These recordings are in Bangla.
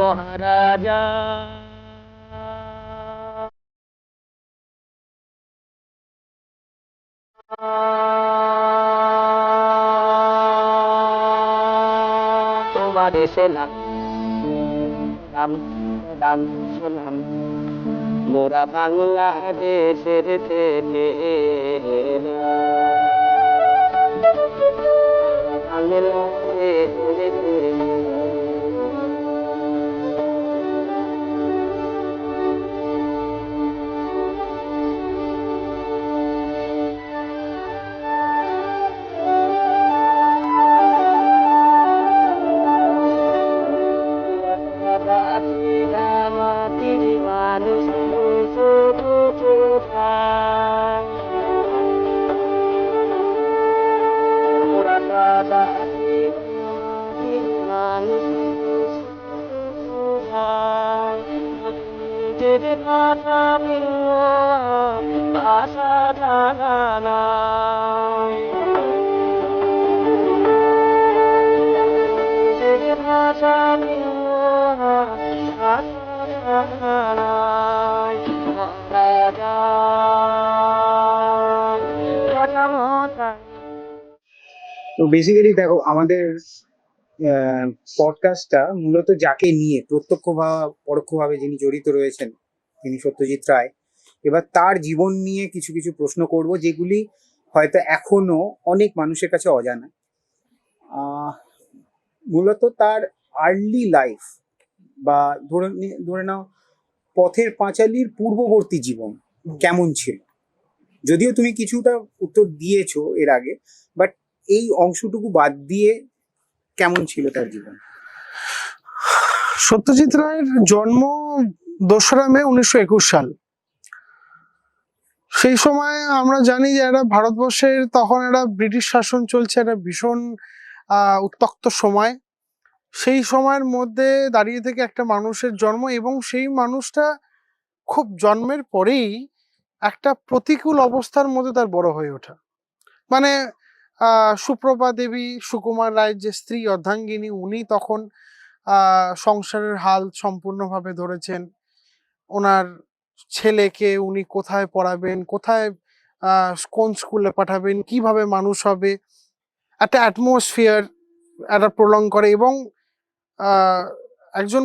মহারাজা। তোমার সেলাম রাম রাম সালাম, মোরা বাংলাদেশের ছেলেরা, বাংলাদেশের ছেলেরা। মাটির মানুষ শুধু কোথায়, ওরা দাদা মাটির মানুষ কোথায়, নিজের ভাষা ভিন্ন ভাষা জানা নাই, নিজের ভাষা ভিন্ন তো বেসিক্যালি দেখো, আমাদের পডকাস্টটা মূলত যাকে নিয়ে প্রত্যক্ষ বা পরোক্ষভাবে যিনি জড়িত রয়েছেন, তিনি সত্যজিৎ রায়। এবার তার জীবন নিয়ে কিছু কিছু প্রশ্ন করব, যেগুলি হয়তো এখনো অনেক মানুষের কাছে অজানা। মূলত তার আর্লি লাইফ বা ধরে নাও পথের পাঁচালীর পূর্ববর্তী জীবন কেমন ছিল, যদিও তুমি কিছুটা উত্তর দিয়েছো এর আগে, বাট এই অংশটুকু বাদ দিয়ে কেমন ছিল তার জীবন? সত্যজিৎ রায়ের জন্ম 2রা মে 1921 সাল। সেই সময় আমরা জানি যে একটা ভারতবর্ষের তখন একটা ব্রিটিশ শাসন চলছে, একটা ভীষণ উত্তক্ত সময়। সেই সময়ের মধ্যে দাঁড়িয়ে থেকে একটা মানুষের জন্ম, এবং সেই মানুষটা খুব জন্মের পরেই একটা প্রতিকূল অবস্থার মধ্যে তার বড় হয়ে ওঠা। মানে সুপ্রভা দেবী, সুকুমার রায়ের যে স্ত্রী অর্ধাঙ্গিনী, উনি তখন সংসারের হাল সম্পূর্ণভাবে ধরেছেন। ওনার ছেলেকে উনি কোথায় পড়াবেন, কোথায় কোন স্কুলে পাঠাবেন, কিভাবে মানুষ হবে, একটা অ্যাটমসফিয়ার একটা প্রলং করে। এবং একজন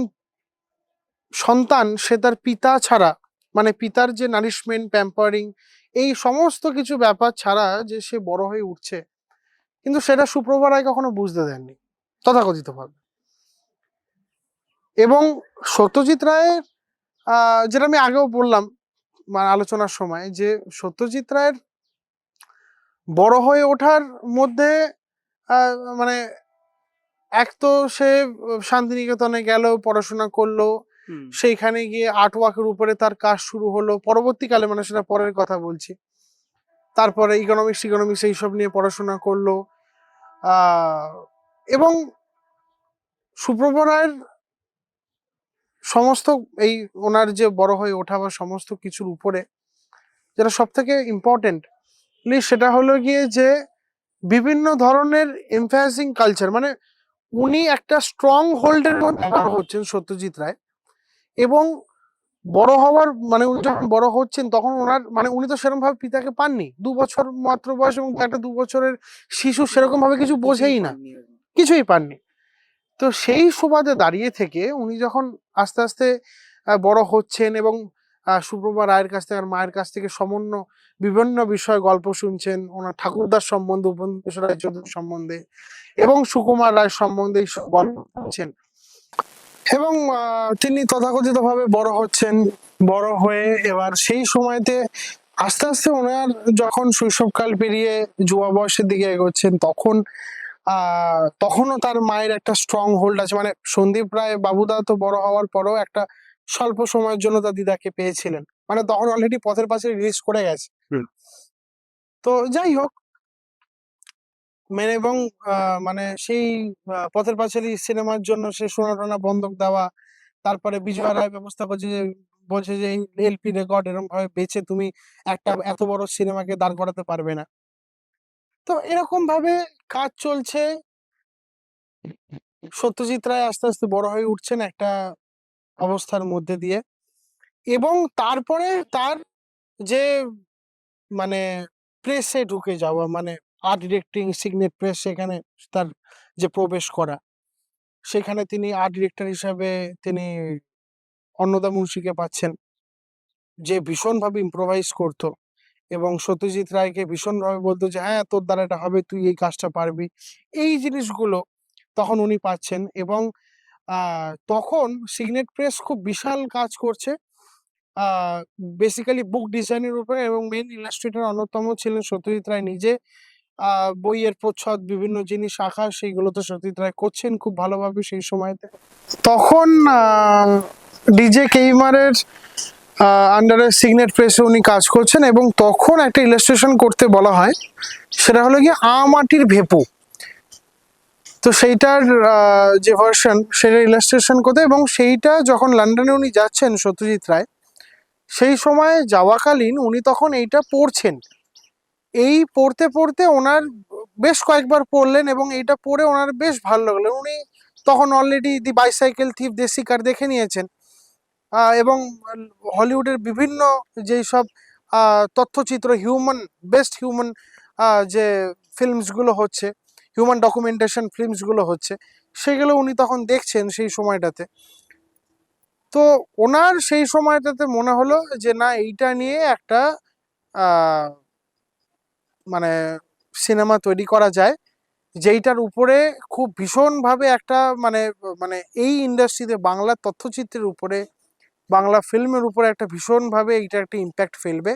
সন্তান, সে তার পিতা ছাড়া, মানে পিতার যে নারিশমেন্ট, প্যাম্পারিং, এই সমস্ত কিছু ব্যাপার ছাড়া যে সে বড় হয়ে উঠছে, কিন্তু সেটা সুপ্রভা রায় কখনো বুঝতে দেননি তথাকথিতভাবে। এবং সত্যজিৎ রায়ের যেটা আমি আগেও বললাম আলোচনার সময়, যে সত্যজিৎ রায়ের বড় হয়ে ওঠার মধ্যে মানে এক তো সে শান্তিনিকেতনে গেল, পড়াশোনা করলো, সেইখানে গিয়ে আর্ট ওয়ার্কের উপরে তার কাজ শুরু হলো পরবর্তীকালে, মানে সেটা পরের কথা বলছি। তারপরে ইকোনমিক্স এইসব নিয়ে পড়াশোনা করলো। এবং সুপ্রভা রায়ের সমস্ত এই ওনার যে বড় হয়ে ওঠা বা সমস্ত কিছুর উপরে যেটা সব থেকে ইম্পর্টেন্ট, সেটা হলো গিয়ে যে বিভিন্ন ধরনের এমফাসিং কালচার, মানে উনি একটা স্ট্রং হোল্ডের মধ্যে হচ্ছেন সত্যজিৎ রায়। এবং বড় হওয়ার মানে উনি যখন বড় হচ্ছেন তখন ওনার মানে উনি তো সেরকম ভাবে পিতাকে পাননি, 2 বছর মাত্র বয়স, এবং একটা 2 বছরের শিশু সেরকম ভাবে কিছু বোঝেই না, কিছুই পাননি। তো সেই সুবাদে দাঁড়িয়ে থেকে উনি যখন আস্তে আস্তে বড় হচ্ছেন, এবং সুপ্রভা রায়ের কাছ থেকে আর মায়ের কাছ থেকে বিভিন্ন বিষয় গল্প শুনছেন, ওনার ঠাকুরদার সম্বন্ধে, উপেন্দ্র রায় চৌধুরী সম্বন্ধে এবং সুকুমার রায় সম্বন্ধে এইসব গল্প শুনছেন। এবং তিনি তথাকথিত ভাবে বড় হচ্ছেন। বড় হয়ে এবার সেই সময়তে আস্তে আস্তে ওনার যখন শৈশবকাল পেরিয়ে যুবা বয়সের দিকে এগোচ্ছেন, তখনও তার মায়ের একটা স্ট্রং হোল্ড আছে। মানে সন্দীপ রায় বাবুদা তো বড় হওয়ার পরেও একটা স্বল্প সময়ের জন্য তার দিদাকে পেয়েছিলেন, মানে তখন অলরেডি পথের পাশে রিলিজ করে গেছে। তো যাই হোক, মানে এবং মানে সেই পথের পাঁচালী সিনেমার জন্য সে সোনা টোনা বন্ধক দেওয়া, তারপরে বিজয় রায় ব্যবস্থা করছে যে বলছে যে এলপি রেকর্ড এরকম ভাবে বেচে তুমি একটা এত বড় সিনেমাকে দাঁড় করাতে পারবে না। তো এরকম ভাবে কাজ চলছে। সত্যজিৎ রায় আস্তে আস্তে বড় হয়ে উঠছেন, একটা অবস্থার মধ্যে দিয়ে, এবং তারপরে তার যে মানে প্রেসে ঢুকে যাওয়া, মানে আর্ট ডিরেক্টিং সিগনেট প্রেস, সেখানে তার যে প্রবেশ করা, সেখানে তিনি আর্ট ডিরেক্টর হিসাবে তিনি অন্নদা মুন্সিকে পাচ্ছেন, যে ভীষণভাবে ইম্প্রোভাইজ করতো এবং সত্যজিৎ রায়কে ভীষণভাবে বলতো যে হ্যাঁ তোর দ্বারা এটা হবে, তুই এই কাজটা পারবি। এই জিনিসগুলো তখন উনি পাচ্ছেন, এবং তখন সিগনেট প্রেস খুব বিশাল কাজ করছে বেসিক্যালি বুক ডিজাইনের উপরে, এবং মেন ইলাস্ট্রেটর অন্যতম ছিলেন সত্যজিৎ রায় নিজে। বইয়ের প্রচ্ছদ, বিভিন্ন জিনিস আঁকা, সেইগুলো তো সত্যজিৎ রায় করছেন খুব ভালোভাবে সেই সময়তে। তখন ডিজে কেইমারের আন্ডারে সিগনেট প্রেসে উনি কাজ করছেন, এবং তখন একটা ইলাস্ট্রেশন করতে বলা হয়, সেটা হলো গিয়ে মাটির ভেপু। তো সেইটার যে ভার্সন, সেটা ইলাস্ট্রেশন করতে, এবং সেইটা যখন লন্ডনে উনি যাচ্ছেন সত্যজিৎ রায়, সেই সময় যাওয়াকালীন উনি তখন এইটা পড়ছেন। এই পড়তে পড়তে ওনার বেশ কয়েকবার পড়লেন, এবং এইটা পড়ে ওনার বেশ ভালো লাগলো। উনি তখন অলরেডি দি বাইসাইকেল থিফ, দেশি কার দেখে নিয়েছেন, এবং হলিউডের বিভিন্ন যেই সব তথ্যচিত্র, বেস্ট হিউম্যান যে ফিল্মসগুলো হচ্ছে, হিউম্যান ডকুমেন্টেশন ফিল্মসগুলো হচ্ছে, সেগুলো উনি তখন দেখছেন সেই সময়টাতে। তো ওনার সেই সময়টাতে মনে হলো যে না, এইটা নিয়ে একটা মানে সিনেমা তৈরি করা যায়, যেইটার উপরে খুব ভীষণভাবে একটা মানে মানে এই ইন্ডাস্ট্রিতে বাংলা তথ্যচিত্রের উপরে, বাংলা ফিল্মের উপরে একটা ভীষণভাবে এইটা একটা ইম্প্যাক্ট ফেলবে।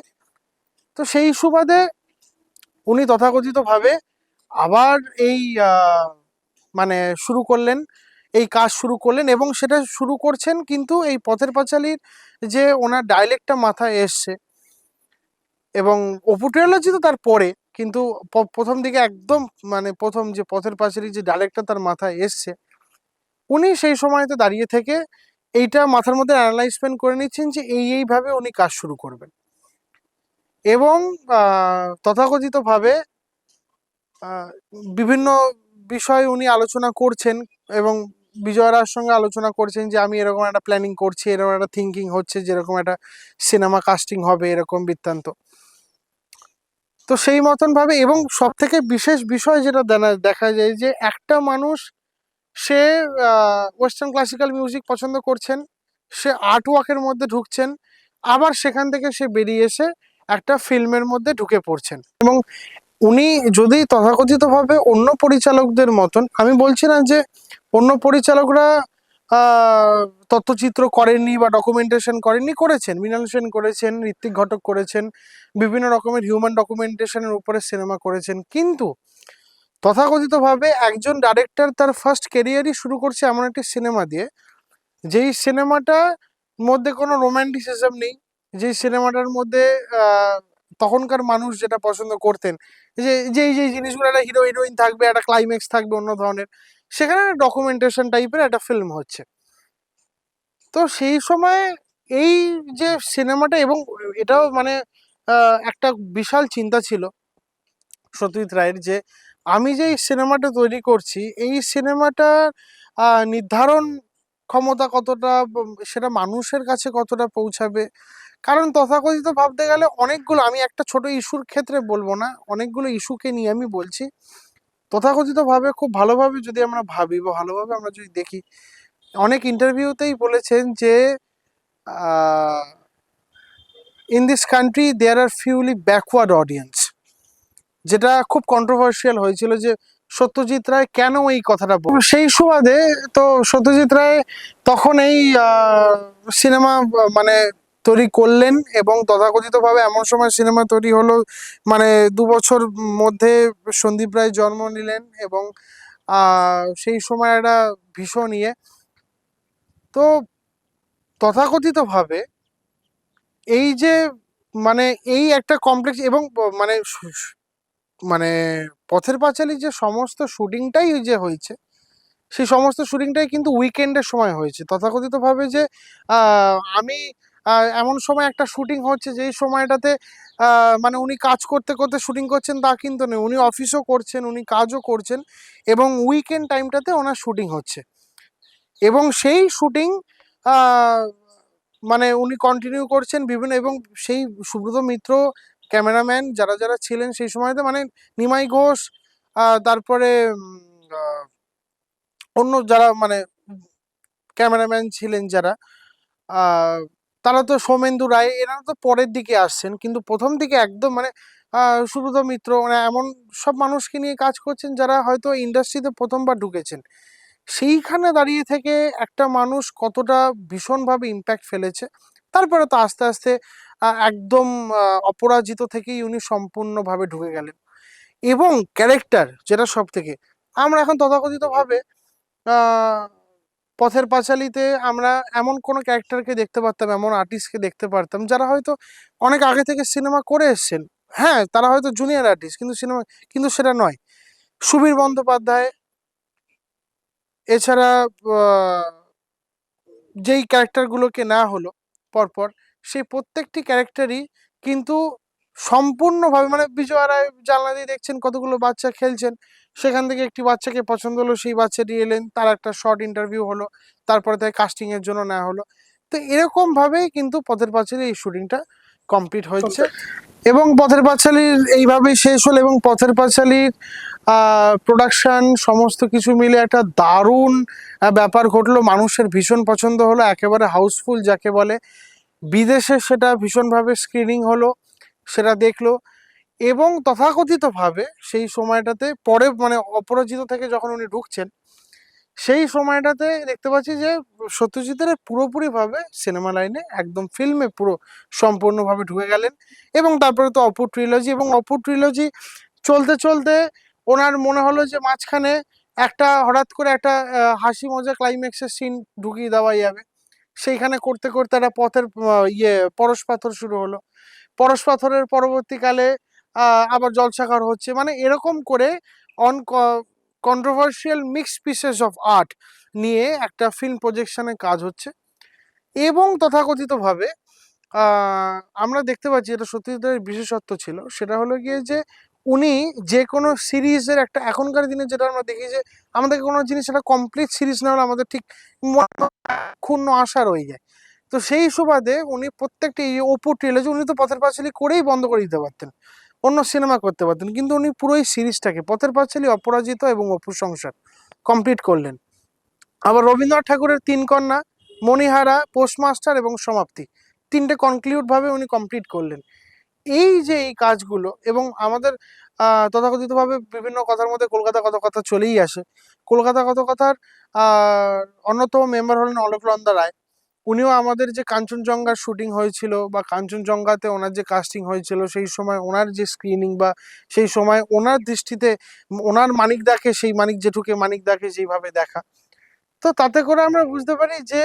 তো সেই সুবাদে উনি তথাকথিতভাবে আবার এই মানে শুরু করলেন, এই কাজ শুরু করলেন, এবং সেটা শুরু করছেন কিন্তু এই পথের পাঁচালীর যে ওনার ডায়লেক্টটা মাথায় এসছে, এবং অপু ট্রিলজি তো তারপরে, কিন্তু প্রথম দিকে একদম মানে প্রথম যে পথের পাঁচালী যে ডায়লেক্টটা তার মাথায় এসছে, উনি সেই সময়তে দাঁড়িয়ে থেকে এইটা মাথার মধ্যে অ্যানালাইজমেন্ট করে নিচ্ছেন যে এইভাবে উনি কাজ শুরু করবেন, এবং তথাকথিতভাবে বিভিন্ন বিষয় উনি আলোচনা করছেন, এবং বিজয় রায়ের সঙ্গে আলোচনা করছেন যে আমি এরকম একটা প্ল্যানিং করছি, এরকম একটা থিঙ্কিং হচ্ছে, যেরকম একটা সিনেমা কাস্টিং হবে, এরকম বৃত্তান্ত। তো সেই মতন ভাবে, এবং সব থেকে বিশেষ বিষয় যেটা দেখা যায় যে একটা মানুষ, সে ওয়েস্টার্ন ক্লাসিক্যাল মিউজিক পছন্দ করছেন, সে আর্ট ওয়ার্কের মধ্যে ঢুকছেন, আবার সেখান থেকে সে বেরিয়ে এসে একটা ফিল্মের মধ্যে ঢুকে পড়ছেন। এবং উনি যদি তথাকথিতভাবে অন্য পরিচালকদের মতন, আমি বলছি না যে অন্য পরিচালকরা তথ্যচিত্র করেননি বা ডকুমেন্টেশন করেননি, করেছেন, মৃণাল সেন করেছেন, ঋত্বিক ঘটক করেছেন, বিভিন্ন রকমের হিউম্যান ডকুমেন্টেশনের উপরে সিনেমা করেছেন, কিন্তু তথাকথিতভাবে একজন ডাইরেক্টর তার ফার্স্ট ক্যারিয়ারই শুরু করছে এমন একটি সিনেমা দিয়ে, যেই সিনেমাটার মধ্যে কোনো রোম্যান্টিসিজম নেই, যেই সিনেমাটার মধ্যে তখনকার মানুষ যেটা পছন্দ করতেন, যে যেই যেই জিনিসগুলো, একটা হিরো হিরোইন থাকবে, একটা ক্লাইম্যাক্স থাকবে অন্য ধরনের, সেখানে ডকুমেন্টেশন টাইপের একটা ফিল্ম হচ্ছে। তো সেই সময় এই যে সিনেমাটা, এবং এটাও মানে একটা বিশাল চিন্তা ছিল সত্যজিৎ রায়ের, যে আমি যে এই সিনেমাটা তৈরি করছি, এই সিনেমাটা নির্ধারণ ক্ষমতা কতটা, সেটা মানুষের কাছে কতটা পৌঁছাবে। কারণ তথাকথিত ভাবতে গেলে অনেকগুলো, আমি একটা ছোট ইস্যুর ক্ষেত্রে বলবো না, অনেকগুলো ইস্যুকে নিয়ে আমি বলছি। তথাকথিতভাবে খুব ভালোভাবে যদি আমরা ভাবি বা ভালোভাবে আমরা যদি দেখি, অনেক ইন্টারভিউতেই বলেছেন যে in this country there are fully backward audience, যেটা খুব কন্ট্রোভার্সিয়াল হয়েছিল যে সত্যজিৎ রায় কেন এই কথাটা বল। সেই সুবাদে তো সত্যজিৎ রায় তখন এই সিনেমা মানে তৈরি করলেন, এবং তথাকথিতভাবে এমন সময় সিনেমা তৈরি হলো, মানে 2 বছর মধ্যে সন্দীপ রায় জন্ম নিলেন, এবং সেই সময় একটা ভীষণ ইয়ে। তো তথাকথিতভাবে এই যে মানে এই একটা কমপ্লেক্স, এবং মানে মানে পথের পাঁচালী যে সমস্ত শুটিংটাই যে হয়েছে, সেই সমস্ত শুটিংটাই কিন্তু উইকেন্ডের সময় হয়েছে। তথাকথিতভাবে যে আমি এমন সময় একটা শুটিং হচ্ছে যেই সময়টাতে মানে উনি কাজ করতে করতে শুটিং করছেন তা কিন্তু নেই, উনি অফিসও করছেন, উনি কাজও করছেন, এবং উইকেন্ড টাইমটাতে ওনার শুটিং হচ্ছে, এবং সেই শুটিং আহ, মানে উনি কন্টিনিউ করছেন বিভিন্ন, এবং সেই সুব্রত মিত্র ক্যামেরাম্যান যারা যারা ছিলেন সেই সময়তে, মানে নিমাই ঘোষ, তারপরে আহ, অন্য যারা মানে ক্যামেরাম্যান ছিলেন যারা, আহ তারা তো সৌমেন্দু রায়, এরা তো পরের দিকে আসছেন, কিন্তু প্রথম দিকে একদম মানে সুব্রত মিত্র, মানে এমন সব মানুষকে নিয়ে কাজ করছেন যারা হয়তো ইন্ডাস্ট্রিতে প্রথমবার ঢুকেছেন। সেইখানে দাঁড়িয়ে থেকে একটা মানুষ কতটা ভীষণভাবে ইম্প্যাক্ট ফেলেছে। তারপরে তো আস্তে আস্তে একদম অপরাজিত থেকেই উনি সম্পূর্ণভাবে ঢুকে গেলেন। এবং ক্যারেক্টার যেটা সব থেকে, আমরা এখন তথাকথিত ভাবে আহ পথের পাঁচালীতে আমরা এমন কোনো ক্যারেক্টারকে দেখতে পারতাম, এমন আর্টিস্টকে দেখতে পারতাম যারা হয়তো অনেক আগে থেকে সিনেমা করে এসছেন। হ্যাঁ, তারা হয়তো জুনিয়র আর্টিস্ট, কিন্তু সিনেমা, কিন্তু সেটা নয়। সুবীর বন্দ্যোপাধ্যায়, এছাড়া আহ, যেই ক্যারেক্টারগুলোকে নেওয়া হলো পরপর, সেই প্রত্যেকটি ক্যারেক্টারই কিন্তু সম্পূর্ণভাবে, মানে বিজয় রায় জানলা দিয়ে দেখছেন কতগুলো বাচ্চা খেলছেন, সেখান থেকে একটি বাচ্চাকে পছন্দ হলো, সেই বাচ্চাটি এলেন, তার একটা শর্ট ইন্টারভিউ হলো, তারপরে তাকে কাস্টিং এর জন্য নেওয়া হলো। তো এরকম ভাবেই কিন্তু পথের পাঁচালী এই শুটিংটা কমপ্লিট হচ্ছে, এবং পথের পাঁচালীর এইভাবেই শেষ হলো। এবং পথের পাঁচালীর প্রোডাকশন সমস্ত কিছু মিলে একটা দারুণ ব্যাপার ঘটলো, মানুষের ভীষণ পছন্দ হলো, একেবারে হাউসফুল যাকে বলে। বিদেশে সেটা ভীষণভাবে স্ক্রিনিং হলো, সেটা দেখলো। এবং তথাকথিতভাবে সেই সময়টাতে পরে মানে অপরাজিত থেকে যখন উনি ঢুকছেন, সেই সময়টাতে দেখতে পাচ্ছি যে সত্যজিৎ রায় পুরোপুরিভাবে সিনেমা লাইনে একদম ফিল্মে পুরো সম্পূর্ণভাবে ঢুকে গেলেন। এবং তারপরে তো অপু ট্রিলজি, এবং অপু ট্রিলজি চলতে চলতে ওনার মনে হলো যে মাঝখানে একটা হঠাৎ করে একটা হাসি মজা ক্লাইম্যাক্সের সিন ঢুকিয়ে দেওয়া যাবে। সেইখানে করতে করতে একটা পথের পরশ পাথর শুরু হলো। পরশ পাথরের পরবর্তীকালে আবার জলসাঘর হচ্ছে, মানে এরকম করে on controversial mixed pieces of art নিয়ে একটা ফিল্ম প্রজেকশনের কাজ হচ্ছে। এবং তথাকথিতভাবে আমরা দেখতে পাচ্ছি, এটা সত্যজিতের বিশেষত্ব ছিল, সেটা হলো গিয়ে যে উনি যে কোনো সিরিজের একটা, এখনকার দিনে যেটা আমরা দেখি যে আমাদের কোনো জিনিস একটা কমপ্লিট সিরিজ না হলে আমাদের ঠিক ক্ষুণ্ণ আশা রয়ে যায়। তো সেই সুবাদে উনি প্রত্যেকটা এই অপু ট্রিলজি, উনি তো পথের পাঁচালী করেই বন্ধ করে দিতে পারতেন, অন্য সিনেমা করতে পারতেন, কিন্তু উনি পুরো এই সিরিজটাকে পথের পাঁচালী, অপরাজিত এবং অপুর সংসার কমপ্লিট করলেন। আবার রবীন্দ্রনাথ ঠাকুরের তিন কন্যা, মণিহারা, পোস্টমাস্টার এবং সমাপ্তি, তিনটে কনক্লুড ভাবে উনি কমপ্লিট করলেন। এই যে এই কাজগুলো, এবং আমাদের তথাকথিতভাবে বিভিন্ন কথার মধ্যে কলকাতা কত কথা চলেই আসে। কলকাতা কত কথার অন্যতম মেম্বার হলেন অলোকনন্দা রায়। উনিও আমাদের যে কাঞ্চনজঙ্ঘার শুটিং হয়েছিল বা কাঞ্চনজঙ্ঘাতে ওনার যে কাস্টিং হয়েছিল, সেই সময় ওনার যে স্ক্রিনিং বা সেই সময় ওনার দৃষ্টিতে ওনার মানিক দাকে, সেই মানিক জেঠুকে মানিক দাকে যেভাবে দেখা, তো তাতে করে আমরা বুঝতে পারি যে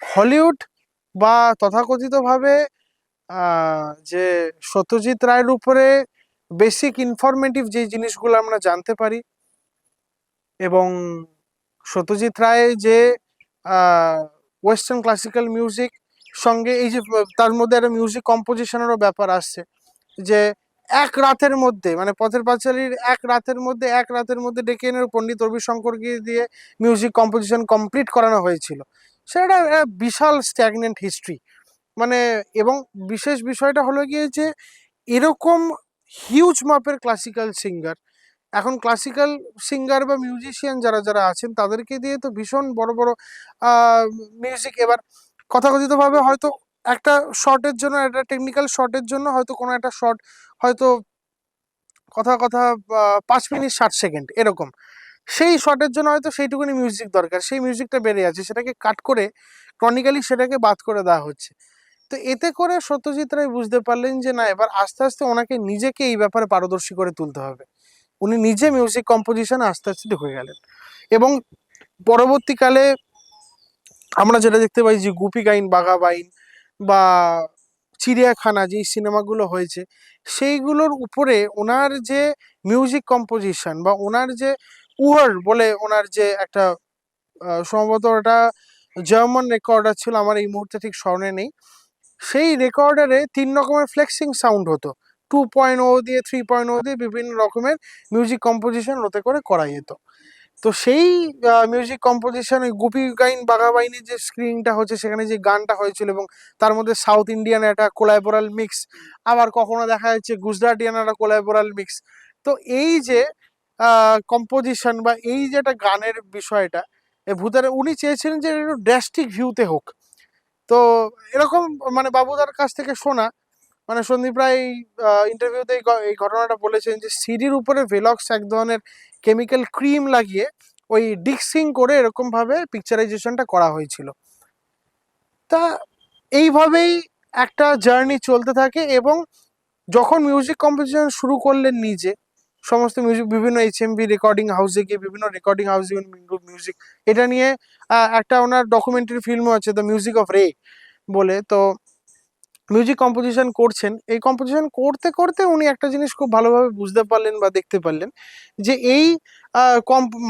হলিউড বা তথাকথিতভাবে যে সত্যজিৎ রায়ের উপরে বেসিক ইনফরমেটিভ যে জিনিসগুলো আমরা জানতে পারি, এবং সত্যজিৎ রায় যে ওয়েস্টার্ন ক্লাসিক্যাল মিউজিক সঙ্গে এই যে তার মধ্যে একটা মিউজিক কম্পোজিশনেরও ব্যাপার আসছে, যে এক রাতের মধ্যে, মানে পথের পাঁচালীর এক রাতের মধ্যে ডেকে এনে পণ্ডিত রবি শঙ্করকে দিয়ে মিউজিক কম্পোজিশন কমপ্লিট করানো হয়েছিল। সেটা একটা বিশাল স্ট্যাগনেন্ট হিস্ট্রি, মানে। এবং বিশেষ বিষয়টা হলো গিয়ে যে এরকম হিউজ মাপের ক্লাসিক্যাল সিঙ্গার, এখন ক্লাসিক্যাল সিঙ্গার বা মিউজিশিয়ান যারা যারা আছেন তাদেরকে দিয়ে তো ভীষণ বড় বড় মিউজিক, এবার কথাকথিতভাবে হয়তো একটা শর্টের জন্য, একটা টেকনিক্যাল শর্টের জন্য হয়তো কোনো একটা শর্ট হয়তো কথা কথা 5 মিনিট 60 সেকেন্ড এরকম, সেই শর্টের জন্য হয়তো সেইটুকুনি মিউজিক দরকার, সেই মিউজিকটা বেড়ে আছে, সেটাকে কাট করে ক্রনিক্যালি সেটাকে বাদ করে দেওয়া হচ্ছে। তো এতে করে সত্যজিৎ রায় বুঝতে পারলেন যে না, এবার আস্তে আস্তে ওনাকে নিজেকে এই ব্যাপারে পারদর্শী করে তুলতে হবে। উনি নিজে মিউজিক কম্পোজিশনে আস্তে আস্তে ঢুকে গেলেন। এবং পরবর্তীকালে আমরা যেটা দেখতে পাই যে গুপি গাইন বাঘা বাইন বা চিড়িয়াখানা, যেই সিনেমাগুলো হয়েছে, সেইগুলোর উপরে ওনার যে মিউজিক কম্পোজিশন বা ওনার যে উহার বলে ওনার যে একটা সম্ভবত ওটা জার্মান রেকর্ডার ছিল, আমার এই মুহূর্তে ঠিক স্মরণে নেই, সেই রেকর্ডারে 3 রকমের ফ্লেক্সিং সাউন্ড হতো, 2.0 দিয়ে, 3.0 দিয়ে, বিভিন্ন রকমের মিউজিক কম্পোজিশন ওতে করে করা যেত। তো সেই মিউজিক কম্পোজিশন, ওই গুপি গাইন বাঘা বাইনের যে স্ক্রিনটা হচ্ছে সেখানে যে গানটা হয়েছিল, এবং তার মধ্যে সাউথ ইন্ডিয়ান একটা কোলাবোরাল মিক্স, আবার কখনো দেখা যাচ্ছে গুজরাটিয়ান একটা কোলাবোরাল মিক্স। তো এই যে কম্পোজিশন বা এই যে একটা গানের বিষয়টা, ভূতারে উনি চেয়েছিলেন যে একটু ড্রাস্টিক ভিউতে হোক। তো এরকম মানে বাবুদার কাছ থেকে শোনা, মানে সন্দীপ রায় ইন্টারভিউতে এই ঘটনাটা বলেছেন যে সিডির উপরে ভেলক্স এক ধরনের কেমিক্যাল ক্রিম লাগিয়ে ওই ডিক্সিং করে এরকম ভাবে পিকচারাইজেশনটা করা হয়েছিল। তা এইভাবেই একটা জার্নি চলতে থাকে, এবং যখন মিউজিক কম্পোজিশন শুরু করলেন নিজে, সমস্ত মিউজিক বিভিন্ন HMV রেকর্ডিং হাউসে গিয়ে, বিভিন্ন রেকর্ডিং হাউসে মিউজিক, এটা নিয়ে একটা ওনার ডকুমেন্টারি ফিল্মও আছে, দ্য মিউজিক অফ রে বলে। তো মিউজিক কম্পোজিশন করছেন, এই কম্পোজিশন করতে করতে উনি একটা জিনিস খুব ভালোভাবে বুঝতে পারলেন বা দেখতে পারলেন যে এই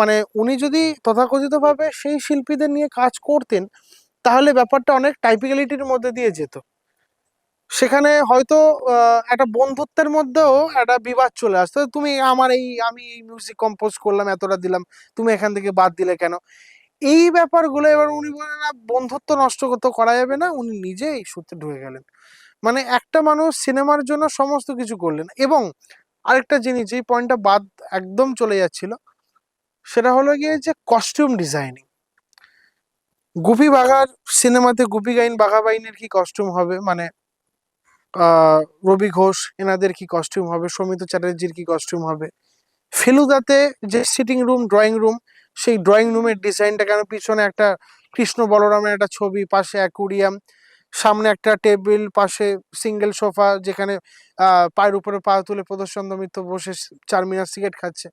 মানে উনি যদি তথাকথিতভাবে সেই শিল্পীদের নিয়ে কাজ করতেন, তাহলে ব্যাপারটা অনেক টাইপিক্যালিটির মধ্যে দিয়ে যেত। সেখানে হয়তো একটা বন্ধুত্বের মধ্যেও একটা বিবাদ চলে আসতো, তুমি আমার আমি এই মিউজিক কম্পোজ করলাম, এতটা দিলাম, তুমি এখান থেকে বাদ দিলে কেন, এই ব্যাপারগুলো। এবার উনি বলেন না, বন্ধুত্ব নষ্ট করতে করা যাবে না, উনি নিজে এই সূত্রে ঢুকে গেলেন। মানে একটা মানুষ সিনেমার জন্য সমস্ত কিছু করলেন। এবং আরেকটা জিনিস, যেই পয়েন্টটা বাদ একদম চলে যাচ্ছিল, সেটা হলো গিয়ে যে কস্টিউম ডিজাইনিং। গুপি বাঘার সিনেমাতে গুপি গাইন বাঘা বাইনের কি কস্টিউম হবে, মানে রবি ঘোষ এনাদের কি কস্টিউম হবে, সৌমিত্র চ্যাটার্জির কি কস্টিউম হবে, ফেলুদাতে যে সিটিং রুম, ড্রয়িং রুম, সেই ড্রয়িং রুমের ডিজাইনটা কেন, পিছনে একটা কৃষ্ণ বলরামের একটা ছবি, পাশে অ্যাকুরিয়াম, সামনে একটা টেবিল, পাশে সিঙ্গেল সোফা, যেখানে পায়ের উপরে পা তুলে প্রদর্শন মিত্র বসে 4 মিনার সিগারেট খাচ্ছে,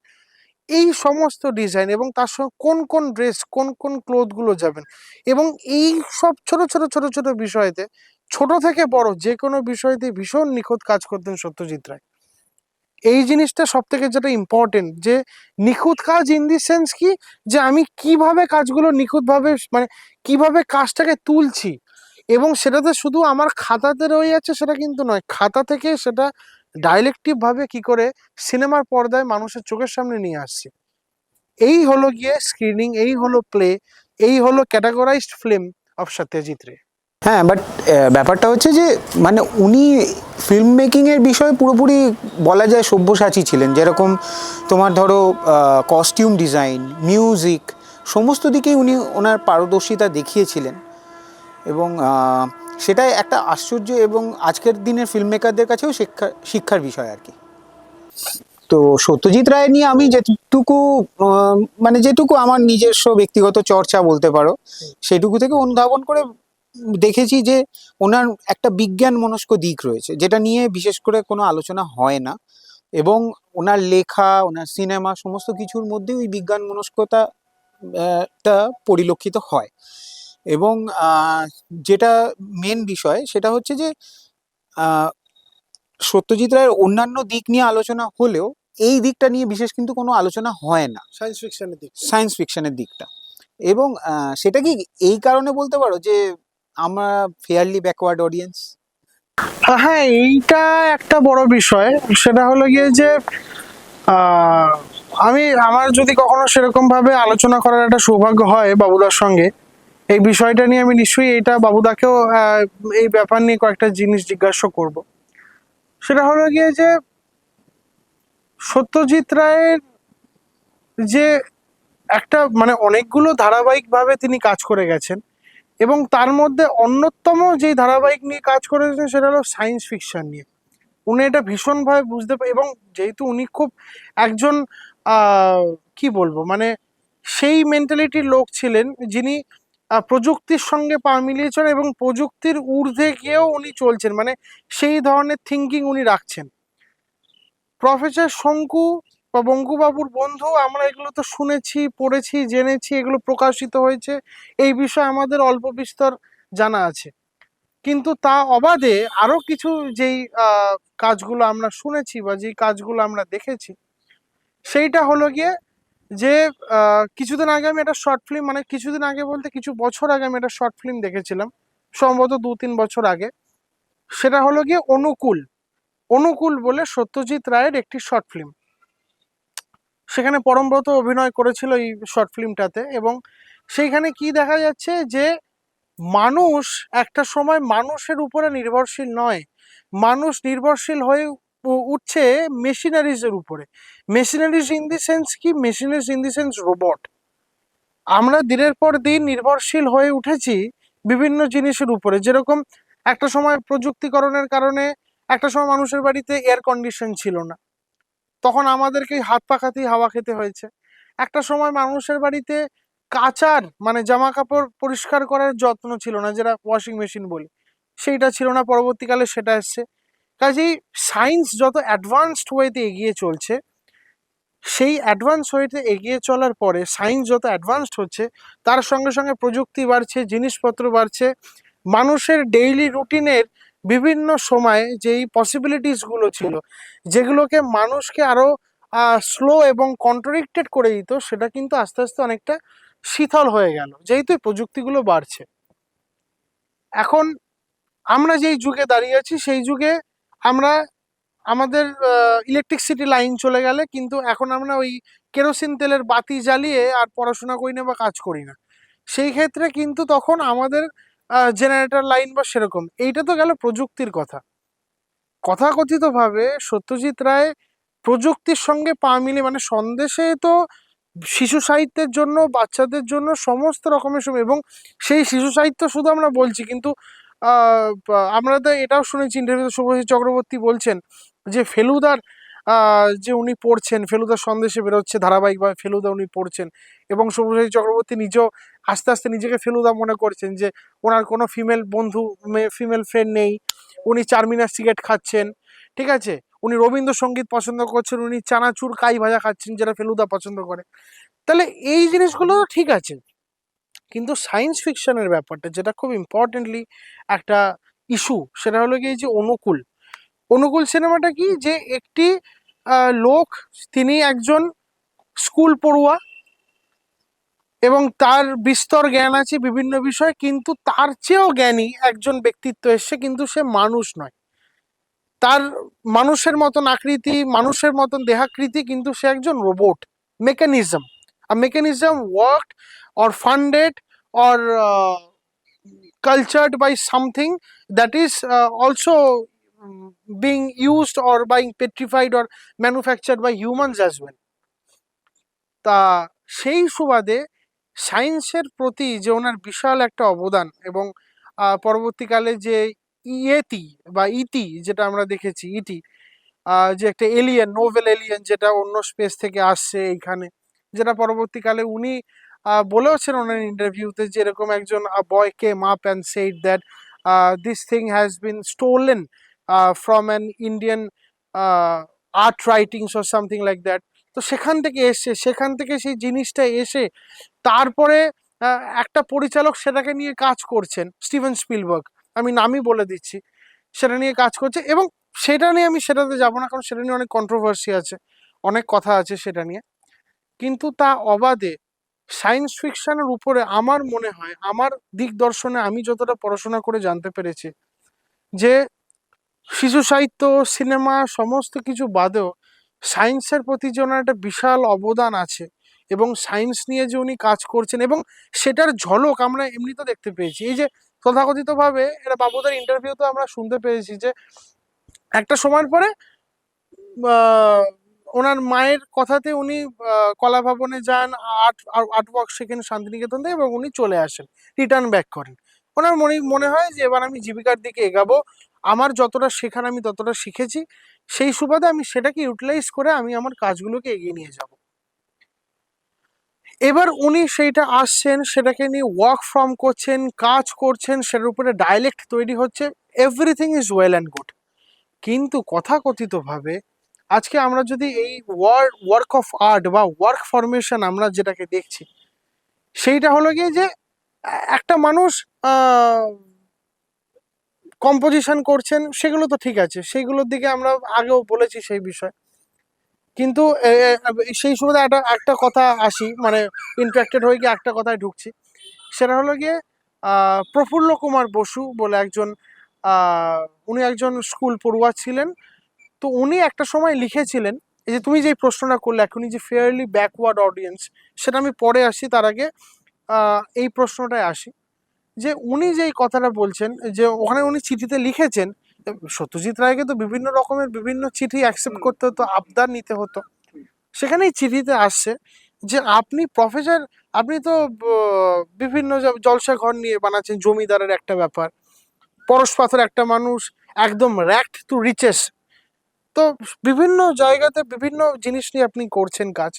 এই সমস্ত ডিজাইন, এবং তার সঙ্গে কোন কোন ড্রেস, কোন কোন ক্লোথ গুলো যাবেন, এবং এই সব ছোট ছোট ছোট ছোট বিষয়তে, ছোট থেকে বড় যে কোনো বিষয়তে ভীষণ নিখুঁত কাজ করতেন সত্যজিৎ রায়। এই জিনিসটা সব থেকে যেটা ইম্পর্টেন্ট, যে নিখুঁত কাজ ইন দি সেন্স কি, যে আমি কিভাবে কাজগুলো নিখুঁতভাবে, মানে কিভাবে কাজটাকে তুলছি, এবং সেটাতে শুধু আমার খাতাতে রয়ে যাচ্ছে সেটা কিন্তু নয়, খাতা থেকে সেটা ডাইরেক্টিভ ভাবে কি করে সিনেমার পর্দায় মানুষের চোখের সামনে নিয়ে আসছে। এই হলো গিয়ে স্ক্রিনিং, এই হলো প্লে, এই হলো ক্যাটাগরাইজড ফিল্ম অফ সত্যজিৎ রে। হ্যাঁ, বাট ব্যাপারটা হচ্ছে যে মানে উনি ফিল্ম মেকিংয়ের বিষয়ে পুরোপুরি বলা যায় সব্যসাচী ছিলেন। যেরকম তোমার ধরো কস্টিউম ডিজাইন, মিউজিক, সমস্ত দিকেই উনি ওনার পারদর্শিতা দেখিয়েছিলেন। এবং সেটাই একটা আশ্চর্য, এবং আজকের দিনের ফিল্ম মেকারদের কাছেও শিক্ষার বিষয় আর কি। তো সত্যজিৎ রায় নিয়ে আমি যেটুকু মানে যেটুকু আমার নিজস্ব ব্যক্তিগত চর্চা বলতে পারো, সেটুকু থেকে অনুধাবন করে দেখেছি যে ওনার একটা বিজ্ঞান মনস্ক দিক রয়েছে, যেটা নিয়ে বিশেষ করে কোনো আলোচনা হয় না। এবং ওনার লেখা, ওনার সিনেমা, সমস্ত কিছুর মধ্যে ওই বিজ্ঞান মনস্কতা টা পরিলক্ষিত হয়। এবং যেটা মেন বিষয় সেটা হচ্ছে যে সত্যজিৎ রায়ের অন্যান্য দিক নিয়ে আলোচনা হলেও এই দিকটা নিয়ে বিশেষ কিন্তু কোনো আলোচনা হয় না, সায়েন্স ফিকশনের দিক। সায়েন্স ফিকশনের দিকটা। এবং সেটা কি এই কারণে বলতে পারো যে আমরা ফেয়ারলি ব্যাকওয়ার্ড অডিয়েন্স। হ্যাঁ, এইটা একটা বড় বিষয়। সেটা হলো গিয়ে যে আহ, আমার যদি কখনো সেরকম ভাবে আলোচনা করার একটা সৌভাগ্য হয় বাবুদার সঙ্গে এই বিষয়টা নিয়ে, আমি নিশ্চয়ই এটা বাবুদাকেও এই ব্যাপার নিয়ে কয়েকটা জিনিস জিজ্ঞাসা করব। সেটা হলো গিয়ে যে সত্যজিৎ রায়ের যে একটা মানে অনেকগুলো ধারাবাহিক ভাবে তিনি কাজ করে গেছেন, এবং তার মধ্যে অন্যতম যে ধারাবাহিক নিয়ে কাজ করেছেন সেটা হলো সায়েন্স ফিকশন নিয়ে। উনি এটা ভীষণভাবে বুঝতে এবং যেহেতু উনি খুব একজন কি বলবো, মানে সেই মেন্টালিটির লোক ছিলেন যিনি প্রযুক্তির সঙ্গে পা মিলিয়ে চলেন, এবং প্রযুক্তির ঊর্ধ্বে গিয়েও উনি চলছেন, মানে সেই ধরনের থিঙ্কিং উনি রাখছেন। প্রফেসর শঙ্কু বা বঙ্কুবাবুর বন্ধু, আমরা এগুলো তো শুনেছি, পড়েছি, জেনেছি, এগুলো প্রকাশিত হয়েছে, এই বিষয়ে আমাদের অল্প বিস্তর জানা আছে। কিন্তু তা অবাদে আরো কিছু যেই কাজগুলো আমরা শুনেছি বা যেই কাজগুলো আমরা দেখেছি, সেইটা হলো গিয়ে যে কিছুদিন আগে আমি একটা শর্ট ফিল্ম, মানে কিছুদিন আগে বলতে কিছু বছর আগে আমি একটা শর্ট ফিল্ম দেখেছিলাম, সম্ভবত 2-3 বছর আগে। সেটা হলো গিয়ে অনুকূল। অনুকূল বলে সত্যজিৎ রায়ের একটি শর্ট ফিল্ম। সেখানে পরমব্রত অভিনয় করেছিল এই শর্ট ফিল্মটাতে। এবং সেইখানে কি দেখা যাচ্ছে যে মানুষ একটা সময় মানুষের উপরে নির্ভরশীল নয়, মানুষ নির্ভরশীল হয়ে উঠছে মেশিনারিজ এর উপরে। মেশিনারিজ ইন দি সেন্স কি? Machineries in the sense robot. আমরা দিনের পর দিন নির্ভরশীল হয়ে উঠেছি বিভিন্ন জিনিসের উপরে। যেরকম একটা সময় প্রযুক্তিকরণের কারণে একটা সময় মানুষের বাড়িতে এয়ার কন্ডিশন ছিল না, তখন আমাদেরকে হাত পাখাতেই হাওয়া খেতে হয়েছে। একটা সময় মানুষের বাড়িতে কাচার মানে জামা কাপড় পরিষ্কার করার যত্ন ছিল না, যেটা ওয়াশিং মেশিন বলি, সেইটা ছিল না, পরবর্তীকালে সেটা এসছে। কাজেই সায়েন্স যত অ্যাডভান্সড ওয়েতে এগিয়ে চলছে, সেই অ্যাডভান্স ওয়েতে এগিয়ে চলার পরে সায়েন্স যত অ্যাডভান্সড হচ্ছে, তার সঙ্গে সঙ্গে প্রযুক্তি বাড়ছে, জিনিসপত্র বাড়ছে, মানুষের ডেইলি রুটিনের বিভিন্ন সময়ে যেই পসিবিলিটিসগুলো ছিল, যেগুলোকে মানুষকে আরো স্লো এবং কন্ট্রাডিক্টেড করে দিত, সেটা কিন্তু আস্তে আস্তে অনেকটা শিথল হয়ে গেল যেহেতু এই প্রযুক্তিগুলো বাড়ছে। এখন আমরা যেই যুগে দাঁড়িয়ে আছি, সেই যুগে আমরা আমাদের ইলেকট্রিসিটি লাইন চলে গেলে কিন্তু এখন আমরা ওই কেরোসিন তেলের বাতি জ্বালিয়ে আর পড়াশোনা করি না বা কাজ করি না। সেই ক্ষেত্রে কিন্তু তখন আমাদের জেনারেটর লাইন বা সেরকম। এইটা তো গেল প্রযুক্তির কথা। কথাকথিতভাবে সত্যজিৎ রায় প্রযুক্তির সঙ্গে পা মিলিয়ে, মানে সন্দেশে তো শিশু সাহিত্যের জন্য, বাচ্চাদের জন্য সমস্ত রকমের সময়, এবং সেই শিশু সাহিত্য শুধু আমরা বলছি কিন্তু আমরা তো এটাও শুনেছি ইন্টারভিউতে শুভজিৎ চক্রবর্তী বলছেন যে ফেলুদার যে উনি পড়ছেন, ফেলুদার সন্দেশে বেরোচ্ছে ধারাবাহিকভাবে, ফেলুদা উনি পড়ছেন, এবং শুভজিৎ চক্রবর্তী নিজেও আস্তে আস্তে নিজেকে ফেলুদা মনে করছেন, যে ওনার কোনো ফিমেল বন্ধু, ফিমেল ফ্রেন্ড নেই, উনি চারমিনার সিগারেট খাচ্ছেন, ঠিক আছে, উনি রবীন্দ্রসঙ্গীত পছন্দ করছেন, উনি চানাচুর কাই ভাজা খাচ্ছেন যেটা ফেলুদা পছন্দ করে। তাহলে এই জিনিসগুলো ঠিক আছে, কিন্তু সায়েন্স ফিকশনের ব্যাপারটা যেটা খুব ইম্পর্টেন্টলি একটা ইস্যু, সেটা হলো কি যে অনুকূল। অনুকূল সিনেমাটা কি, যে একটি লোক, তিনি একজন স্কুল পড়ুয়া এবং তার বিস্তর জ্ঞান আছে বিভিন্ন বিষয়ে, কিন্তু তার চেয়েও জ্ঞানী একজন ব্যক্তিত্ব এসছে, কিন্তু সে মানুষ নয়, তার মানুষের মতন আকৃতি, মানুষের মতন দেহাকৃতি, কিন্তু সে একজন robot, mechanism. A mechanism worked or funded or cultured by something that is also being used or being petrified or manufactured by humans as well. তা সেই সুবাদে সায়েন্সের প্রতি যে ওনার বিশাল একটা অবদান, এবং পরবর্তীকালে যে ইয়েতি বা ইতি যেটা আমরা দেখেছি, ইটি যে একটা এলিয়েন, নোভেল এলিয়েন, যেটা অন্য স্পেস থেকে আসছে এইখানে, যেটা পরবর্তীকালে উনি বলেওছেন ওনার ইন্টারভিউতে, যে এরকম একজন boy came up and said that this thing has been stolen from an Indian art writings or something like that. তো সেখান থেকে এসে, সেখান থেকে সেই জিনিসটা এসে তারপরে একটা পরিচালক সেটাকে নিয়ে কাজ করছেন, স্টিভেন স্পিলবার্গ, আমি নামই বলে দিচ্ছি, সেটা নিয়ে কাজ করছে। এবং সেটা নিয়ে আমি সেটাতে যাবো না, কারণ সেটা নিয়ে অনেক কন্ট্রোভার্সি আছে, অনেক কথা আছে সেটা নিয়ে। কিন্তু তা অবাদে সায়েন্স ফিকশনের উপরে আমার মনে হয়, আমার দিকদর্শনে আমি যতটা পড়াশোনা করে জানতে পেরেছি, যে শিশু সাহিত্য, সিনেমা সমস্ত কিছু বাদেও সায়েন্সের প্রতি যে ওনার একটা বিশাল অবদান আছে, এবং সায়েন্স নিয়ে যে উনি কাজ করছেন, এবং সেটার ঝলক আমরা এমনি তো দেখতে পেয়েছি। এই যে তথাকথিতভাবে এটা বাবুদার ইন্টারভিউতে আমরা শুনতে পেয়েছি, যে একটা সময়ের পরে ওনার মায়ের কথাতে উনি কলা ভবনে যান, আর্ট ওয়ার্ক শেখেন শান্তিনিকেতন থেকে, এবং উনি চলে আসেন, রিটার্ন ব্যাক করেন। ওনার মনে হয় যে এবার আমি জীবিকার দিকে এগাবো, আমার যতটা শেখার আমি ততটা শিখেছি, সেই সুবাদে আমি সেটাকে ইউটিলাইজ করে আমি আমার কাজগুলোকে এগিয়ে নিয়ে যাব। এবার উনি সেইটা আসছেন, সেটাকে নিয়ে ওয়ার্ক ফ্রম করছেন, কাজ করছেন, সেটার উপরে ডায়ালেক্ট তৈরি হচ্ছে, everything is well and good. কিন্তু কথাকথিতভাবে আজকে আমরা যদি এই ওয়ার্ক অফ আর্ট বা ওয়ার্ক ফরমেশন আমরা যেটাকে দেখছি, সেইটা হলো গিয়ে যে একটা মানুষ কম্পোজিশন করছেন, সেগুলো তো ঠিক আছে, সেইগুলোর দিকে আমরা আগেও বলেছি সেই বিষয়। কিন্তু সেই সময় একটা কথা আসি, মানে ইন্টারেক্টেড হয়ে গিয়ে একটা কথায় ঢুকছি, সেটা হলো গিয়ে প্রফুল্ল কুমার বসু বলে একজন, উনি একজন স্কুল পড়ুয়া ছিলেন। তো উনি একটা সময় লিখেছিলেন এই যে তুমি যে প্রশ্নটা করলে এখনই যে ফেয়ারলি ব্যাকওয়ার্ড অডিয়েন্স, সেটা আমি পরে আসি, তার আগে এই প্রশ্নটায় আসি যে উনি যে এই কথাটা বলছেন, যে ওখানে উনি চিঠিতে লিখেছেন, সত্যজিৎ রায়কে তো বিভিন্ন রকমের বিভিন্ন চিঠি অ্যাকসেপ্ট করতে হতো, আবদার নিতে হতো। সেখানেই চিঠিতে আসছে যে আপনি প্রফেসর, আপনি তো বিভিন্ন জলসা ঘর নিয়ে বানাচ্ছেন, জমিদারের একটা ব্যাপার, পরশ পাথর একটা মানুষ, একদম র্যাক্ট টু রিচেস, তো বিভিন্ন জায়গাতে বিভিন্ন জিনিস নিয়ে আপনি করছেন কাজ,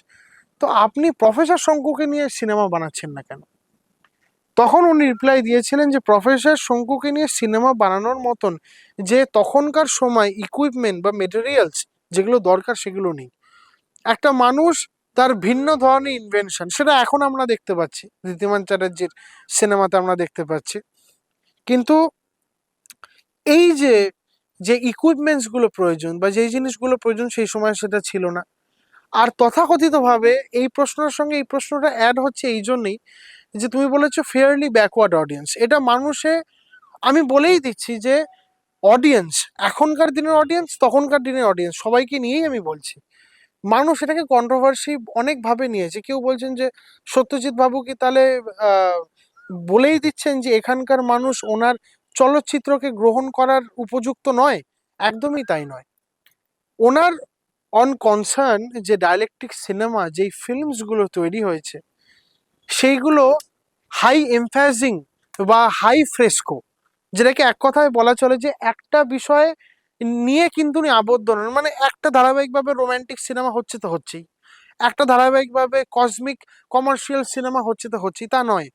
তো আপনি প্রফেসর শঙ্কুকে নিয়ে সিনেমা বানাচ্ছেন না কেন? তখন উনি রিপ্লাই দিয়েছিলেন যে প্রফেসর শঙ্কুকে নিয়ে সিনেমা বানানোর মতন যে তখনকার সময় ইকুইপমেন্ট বা মেটেরিয়ালস যেগুলো দরকার সেগুলো নেই। একটা মানুষ তার ভিন্ন ধরনের ইনভেনশন, সেটা এখন আমরা দেখতে পাচ্ছি, ঋদ্ধিমান চ্যাটার্জির সিনেমাতে আমরা দেখতে পাচ্ছি। কিন্তু এই যে যে ইকুইপমেন্টস গুলো প্রয়োজন বা যেই জিনিসগুলো প্রয়োজন সেই সময় সেটা ছিল না। আর তথাকথিতভাবে এই প্রশ্নের সঙ্গে এই প্রশ্নটা অ্যাড হচ্ছে এই জন্যই যে তুমি বলেছো ফেয়ারলি ব্যাকওয়ার্ড অডিয়েন্স, এটা মানুষে, আমি বলেই দিচ্ছি যে অডিয়েন্স, এখনকার দিনের অডিয়েন্স, তখনকার দিনের অডিয়েন্স, সবাইকে নিয়েই আমি বলছি। মানুষ এটাকে কন্ট্রোভার্সি অনেকভাবে নিয়েছে। কেউ বলছেন যে সত্যজিৎ বাবু কি তাহলে আহ, বলেই দিচ্ছেন যে এখানকার মানুষ ওনার চলচ্চিত্রকে গ্রহণ করার উপযুক্ত নয়। একদমই তাই নয়। ওনার অন কনসার্ন যে ডায়ালেকটিক সিনেমা, যেই ফিল্মস গুলো তৈরি হয়েছে সেইগুলো হাই এমফ্যাসিং বা হাই ফ্রেস্কো, যেটাকে এক কথায় বলা চলে যে একটা বিষয় নিয়ে কিন্তু উনি আবদ্ধ নন। মানে একটা ধারাবাহিকভাবে রোমান্টিক সিনেমা হচ্ছে তো হচ্ছেই, একটা ধারাবাহিকভাবে কসমিক কমার্শিয়াল সিনেমা হচ্ছে তো হচ্ছেই, তা নয়।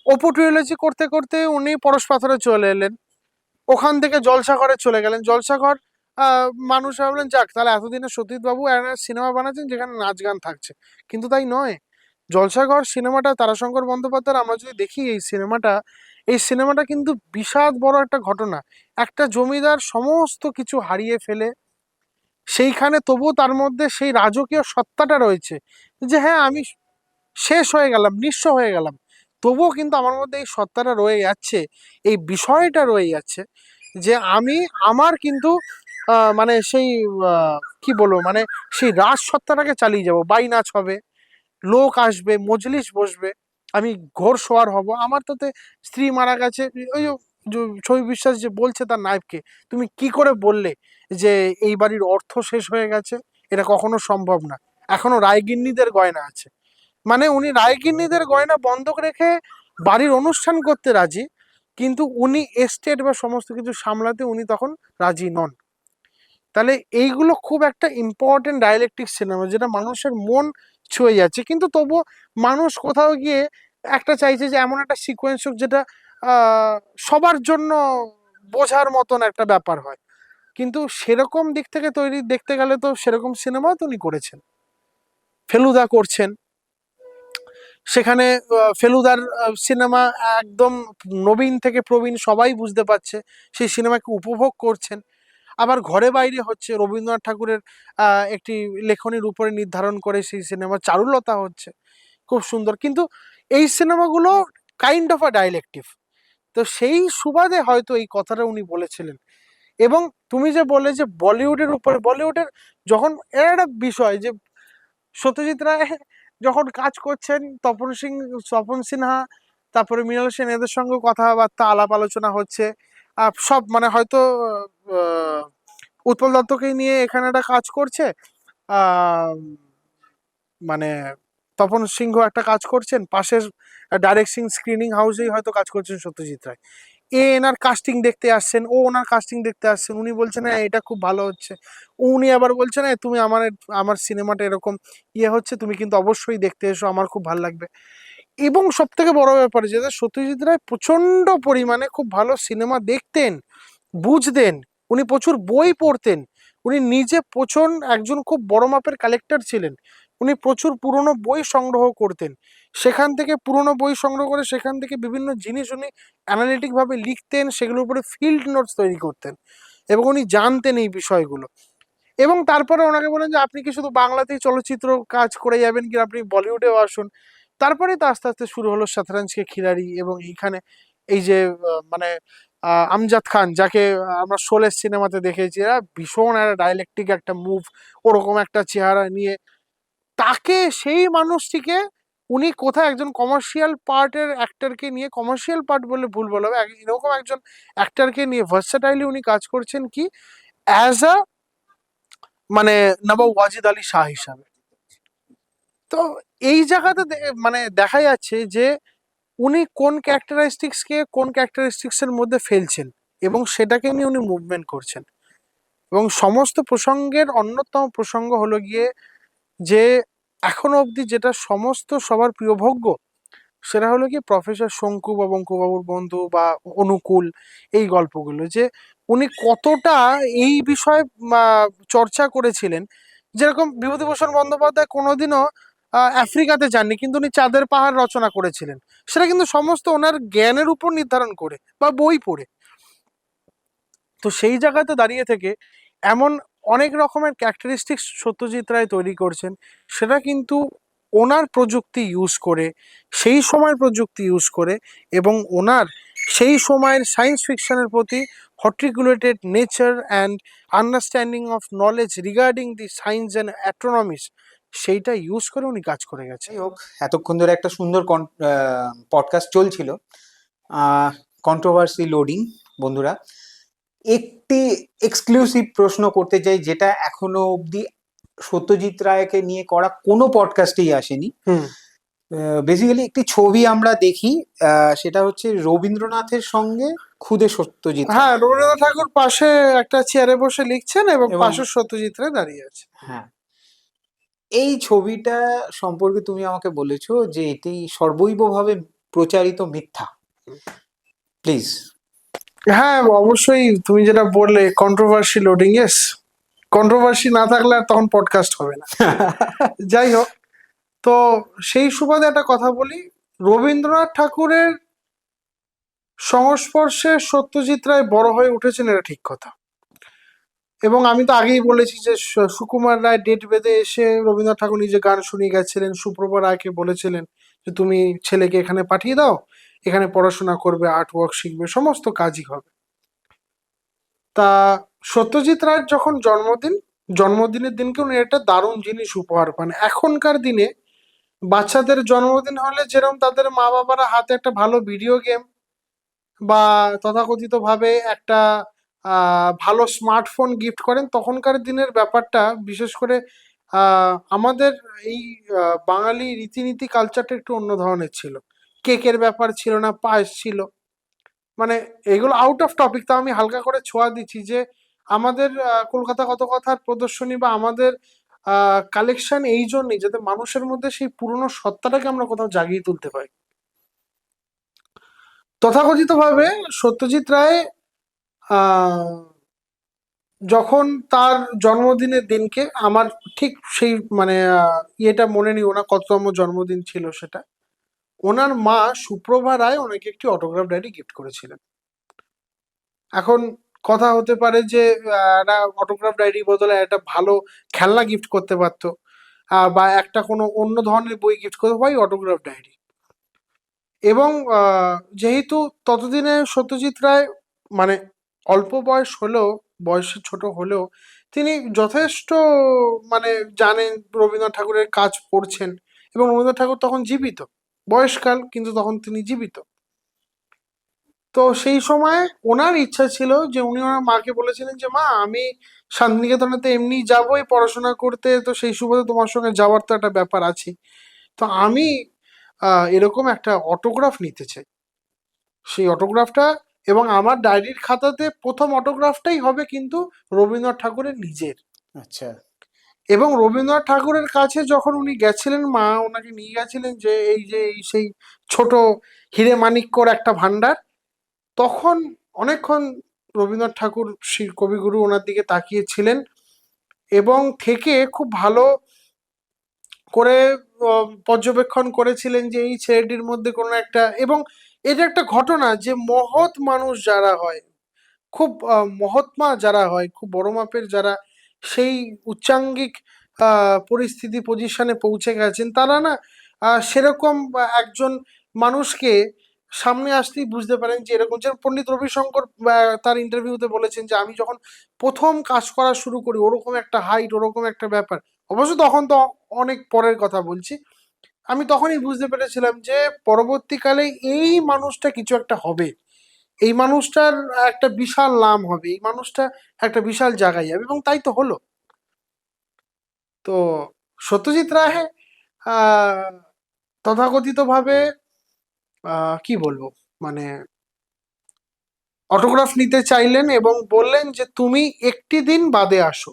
অপু ট্রিলজি করতে করতে উনি পরশ পাথরে চলে এলেন, ওখান থেকে জলসাঘরে চলে গেলেন। জলসাঘর মানুষ ভাবলেন যাক তাহলে এতদিনে সতীশ বাবু সিনেমা বানাচ্ছেন যেখানে নাচ গান থাকছে, কিন্তু তাই নয়। জলসাঘর সিনেমাটা তারাশঙ্কর বন্দ্যোপাধ্যায়ের আমরা যদি দেখি এই সিনেমাটা কিন্তু বিশাল বড় একটা ঘটনা। একটা জমিদার সমস্ত কিছু হারিয়ে ফেলে সেইখানে তবুও তার মধ্যে সেই রাজকীয় সত্তাটা রয়েছে যে হ্যাঁ আমি শেষ হয়ে গেলাম, নিঃস্ব হয়ে গেলাম, তবুও কিন্তু আমার মধ্যে এই সত্তাটা রয়ে যাচ্ছে, এই বিষয়টা রয়ে যাচ্ছে যে আমি আমার কিন্তু মানে সেই কি বলবো, মানে সেই রাজ সত্তাটাকে চালিয়ে যাব। বাই নাচ হবে, লোক আসবে, মজলিস বসবে, আমি ঘোর সোয়ার হব। আমার তাতে স্ত্রী মারা গেছে, ওই যে ছবি বিশ্বাস যে বলছে তার নায়ককে, তুমি কি করে বললে যে এই বাড়ির অর্থ শেষ হয়ে গেছে? এটা কখনো সম্ভব না, এখনো রায়গিন্নিদের গয়না আছে। মানে উনি রায়গিন্নিদের গয়না বন্ধক রেখে বাড়ির অনুষ্ঠান করতে রাজি, কিন্তু উনি এস্টেট বা সমস্ত কিছু সামলাতে উনি তখন রাজি নন। তাহলে এইগুলো খুব একটা ইম্পর্টেন্ট ডায়ালেকটিক সিনেমা যেটা মানুষের মন ছুঁয়ে যাচ্ছে, কিন্তু তবুও মানুষ কোথাও গিয়ে একটা চাইছে যে এমন একটা সিকোয়েন্স হোক যেটা আহ সবার জন্য বোঝার মতন একটা ব্যাপার হয়। কিন্তু সেরকম দিক থেকে তৈরি দেখতে গেলে তো সেরকম সিনেমাও তো উনি করেছেন, ফেলুদা করছেন। সেখানে ফেলুদার সিনেমা একদম নবীন থেকে প্রবীণ সবাই বুঝতে পারছে, সেই সিনেমাকে উপভোগ করছেন। আবার ঘরে বাইরে হচ্ছে, রবীন্দ্রনাথ ঠাকুরের একটি লেখনীর উপরে নির্ধারণ করে সেই সিনেমা চারুলতা হচ্ছে, খুব সুন্দর। কিন্তু এই সিনেমাগুলো কাইন্ড অফ আ ডাইলেকটিভ, তো সেই সুবাদে হয়তো এই কথাটা উনি বলেছিলেন। এবং তুমি যে বললে যে বলিউডের উপরে, বলিউডের যখন এর একটা বিষয় যে সত্যজিৎ রায় যখন কাজ করছেন, তপন সিনহা, তারপরে মৃণাল সেন, এদের সঙ্গে কথাবার্তা আলাপ আলোচনা হচ্ছে, সব মানে হয়তো আহ, উৎপল দত্তকে নিয়ে এখানে একটা কাজ করছে, আহ মানে তপন সিংহ একটা কাজ করছেন, পাশের ডাইরেক্টিং স্ক্রিনিং হাউসেই হয়তো কাজ করছেন সত্যজিৎ রায়। এনার কাস্টিং দেখতে আসছেন, ও ওনার কাস্টিং দেখতে আসছেন, উনি বলছেন হ্যাঁ এটা খুব ভালো হচ্ছে, উনি আবার বলছেন হ্যাঁ তুমি আমার সিনেমাটা এরকম হচ্ছে, তুমি কিন্তু অবশ্যই দেখতে এসো, আমার খুব ভালো লাগবে। এবং সব থেকে বড় ব্যাপার যেটা, সত্যজিৎ রায় প্রচন্ড পরিমাণে খুব ভালো সিনেমা দেখতেন, বুঝতেন, উনি প্রচুর বই পড়তেন, উনি নিজে একজন খুব বড় মাপের কালেক্টর ছিলেন, উনি প্রচুর পুরনো বই সংগ্রহ করতেন, সেখান থেকে পুরনো বই সংগ্রহ করে সেখান থেকে বিভিন্ন জিনিস উনি অ্যানালিটিক ভাবে লিখতেন, সেগুলোর উপরে ফিল্ড নোটস তৈরি করতেন, এবং উনি জানতেন এই বিষয়গুলো। এবং তারপরে ওনাকে বলেন যে আপনি কি শুধু বাংলাতেই চলচ্চিত্র কাজ করে যাবেন কি, আপনি বলিউডেও আসুন। তারপরে তো আস্তে আস্তে শুরু হলো শতরঞ্জ কে খিলাড়ি, এবং এইখানে এই যে মানে আমজাদ খান, যাকে আমরা শোলে সিনেমাতে দেখেছি, ভীষণ একটা ডায়ালেকটিক একটা মুভ, ওরকম একটা চেহারা নিয়ে, তাকে সেই মানুষটিকে উনি কোথায় একজন কমার্শিয়াল পার্টের অ্যাক্টরকে নিয়ে, কমার্শিয়াল পার্ট বলে ভুল বলা হবে, এরকম একজন অ্যাক্টরকে নিয়ে ভার্সেটাইলি উনি কাজ করছেন কি অ্যাজ আ মানে নবাব ওয়াজিদ আলী শাহ হিসাবে। তো এই জায়গাতে মানে দেখা যাচ্ছে যে উনি কোন ক্যারেক্টারিস্টিক্সকে কোন ক্যারেক্টারিস্টিক্স এর মধ্যে ফেলছেন এবং সেটাকে নিয়ে উনি মুভমেন্ট করছেন। এবং সমস্ত প্রসঙ্গের অন্যতম প্রসঙ্গ হলো গিয়ে যে এখনো অবধি যেটা সমস্ত সবার প্রিয়ভোগ্য, সেটা হলো কি প্রফেসর শঙ্কু বা বঙ্কুবাবুর বন্ধু বা অনুকূল, এই গল্পগুলো যে উনি কতটা এই বিষয়ে চর্চা করেছিলেন। যেরকম বিভূতিভূষণ বন্দ্যোপাধ্যায় কোনোদিনও আফ্রিকাতে যাননি, কিন্তু উনি চাঁদের পাহাড় রচনা করেছিলেন, সেটা কিন্তু সমস্ত ওনার জ্ঞানের উপর নির্ধারণ করে বা বই পড়ে। তো সেই জায়গাতে দাঁড়িয়ে থেকে এমন অনেক রকমের ক্যারেক্টারিস্টিক্স সত্যজিৎ রায় তৈরি করছেন, সেটা কিন্তু ওনার প্রযুক্তি ইউজ করে, সেই সময়ের প্রযুক্তি ইউজ করে, এবং ওনার সেই সময়ের সায়েন্স ফিকশনের প্রতি articulated nature and understanding of knowledge regarding the science and astronomies, সেইটা ইউজ করে উনি কাজ করে গেছে। যাই হোক, এতক্ষণ ধরে একটা সুন্দর পডকাস্ট চলছিল, কন্ট্রোভার্সি লোডিং। বন্ধুরা, একটি এক্সক্লুসিভ প্রশ্ন করতে চাই, যেটা এখনো অবধি সত্যজিৎ রায়কে নিয়ে করা কোনো পডকাস্টেই আসেনি। বেসিক্যালি একটি ছবি আমরা দেখি, সেটা হচ্ছে রবীন্দ্রনাথের সঙ্গে খুদে সত্যজিৎ রায়। হ্যাঁ, রবীন্দ্রনাথ ঠাকুর পাশে একটা চেয়ারে বসে লিখছেন এবং এবং পাশে সত্যজিৎ রায় দাঁড়িয়ে আছে। হ্যাঁ, এই ছবিটা সম্পর্কে তুমি আমাকে বলেছো যে এটি সর্বৈবভাবে প্রচারিত মিথ্যা। প্লিজ। হ্যাঁ, অবশ্যই তুমি যেটা বললে কন্ট্রোভার্সি লোডিং, ইয়েস, কন্ট্রোভার্সি না থাকলে আর তখন পডকাস্ট হবে না। যাই হোক, তো সেই সুবাদে একটা কথা বলি, রবীন্দ্রনাথ ঠাকুরের সংস্পর্শে সত্যজিৎ রায় বড় হয়ে উঠেছেন, এটা ঠিক কথা। এবং আমি তো আগেই বলেছি যে সুকুমার রায় ডেট বেঁধে এসে রবীন্দ্রনাথ ঠাকুর নিজে গান শুনিয়ে গেছিলেন, সুপ্রভা রায়কে বলেছিলেন যে তুমি ছেলেকে এখানে পাঠিয়ে দাও, এখানে পড়াশোনা করবে, আর্ট ওয়ার্ক শিখবে, সমস্ত কাজই হবে। তা সত্যজিৎ রায়ের যখন জন্মদিনের দিনকে উনি একটা দারুণ জিনিস উপহার পান। এখনকার দিনে বাচ্চাদের জন্মদিন হলে যেরকম তাদের মা বাবারা হাতে একটা ভালো ভিডিও গেম বা তথাকথিত ভাবে একটা ভালো স্মার্টফোন গিফট করেন, তখনকার দিনের ব্যাপারটা বিশেষ করে আমাদের এই বাঙালি রীতিনীতি কালচারটা একটু অন্য ধরনের ছিল। কেকের ব্যাপার ছিল না, পায়েস ছিল, মানে এগুলো আউট অফ টপিক, তা আমি হালকা করে ছোঁয়া দিচ্ছি যে আমাদের কলকাতা কত কথার প্রদর্শনী বা আমাদের কালেকশন এই জন্যই যাতে মানুষের মধ্যে সেই পুরনো সত্তাটাকে আমরা কোথাও জাগিয়ে তুলতে পারি। তথাকথিত ভাবে সত্যজিৎ রায় যখন তার জন্মদিনের দিনকে, আমার ঠিক সেই মানে ইয়েটা মনে নেই ওনার কততম জন্মদিন ছিল সেটা, ওনার মা সুপ্রভা রায় ওনাকে একটি অটোগ্রাফ ডায়েরি গিফট করেছিলেন। এখন কথা হতে পারে যে একটা অটোগ্রাফ ডায়েরি বদলে একটা ভালো খেলনা গিফট করতে পারতো, বা একটা কোনো অন্য ধরনের বই গিফট করতে পারি, অটোগ্রাফ ডায়েরি। এবং যেহেতু ততদিনে সত্যজিৎ রায় মানে অল্প বয়স হলেও, বয়সে ছোট হলেও তিনি যথেষ্ট মানে জানেন রবীন্দ্রনাথ ঠাকুরের কাজ পড়ছেন, এবং রবীন্দ্রনাথ ঠাকুর তখন জীবিত, বয়সকাল কিন্তু তখন তিনি জীবিত। তো সেই সময় ওনার ইচ্ছা ছিল যে উনি ওনার মাকে বলেছিলেন যে মা, আমি শান্তিনিকেতনেতে এমনি যাবোই পড়াশোনা করতে, তো সেই সুবাদে তোমার সঙ্গে যাওয়ার তো একটা ব্যাপার আছে, তো আমি এরকম একটা অটোগ্রাফ নিতে চাই। সেই অটোগ্রাফটা, এবং আমার ডায়েরির খাতাতে প্রথম অটোগ্রাফটাই হবে কিন্তু রবীন্দ্রনাথ ঠাকুরের নিজের। আচ্ছা। এবং রবীন্দ্রনাথ ঠাকুরের কাছে যখন উনি গেছিলেন, মা ওনাকে নিয়ে গেছিলেন যে এই সেই ছোট হিরে মানিক্যর একটা ভান্ডার, তখন অনেকক্ষণ রবীন্দ্রনাথ ঠাকুর শ্রী কবিগুরু ওনার দিকে তাকিয়েছিলেন এবং থেকে খুব ভালো করে পর্যবেক্ষণ করেছিলেন যে এই ছেলেটির মধ্যে কোনো একটা, এবং এটা একটা ঘটনা যে মহৎ মানুষ যারা হয়, খুব মহাত্মা যারা হয়, খুব বড় মাপের যারা সেই উচ্চাঙ্গিক পরিস্থিতি পজিশনে পৌঁছে গেছেন, তারা না সেরকম একজন মানুষকে সামনে আসতেই বুঝতে পারেন যে এরকম, যে পণ্ডিত রবিশঙ্কর তার ইন্টারভিউতে বলেছেন যে আমি যখন প্রথম কাজ করা শুরু করি ওরকম একটা হাইট, ওরকম একটা ব্যাপার, অবশ্য তখন তো অনেক পরের কথা বলছি, আমি তখনই বুঝতে পেরেছিলাম যে পরবর্তীকালে এই মানুষটা কিছু একটা হবে, এই মানুষটার একটা বিশাল নাম হবে, এই মানুষটা একটা বিশাল জায়গায় যাবে, এবং তাই তো হলো। তো সত্যজিৎ রায় তথাকথিত ভাবে কি বলবো, মানে অটোগ্রাফ নিতে চাইলেন এবং বললেন যে তুমি একটি দিন বাদে আসো,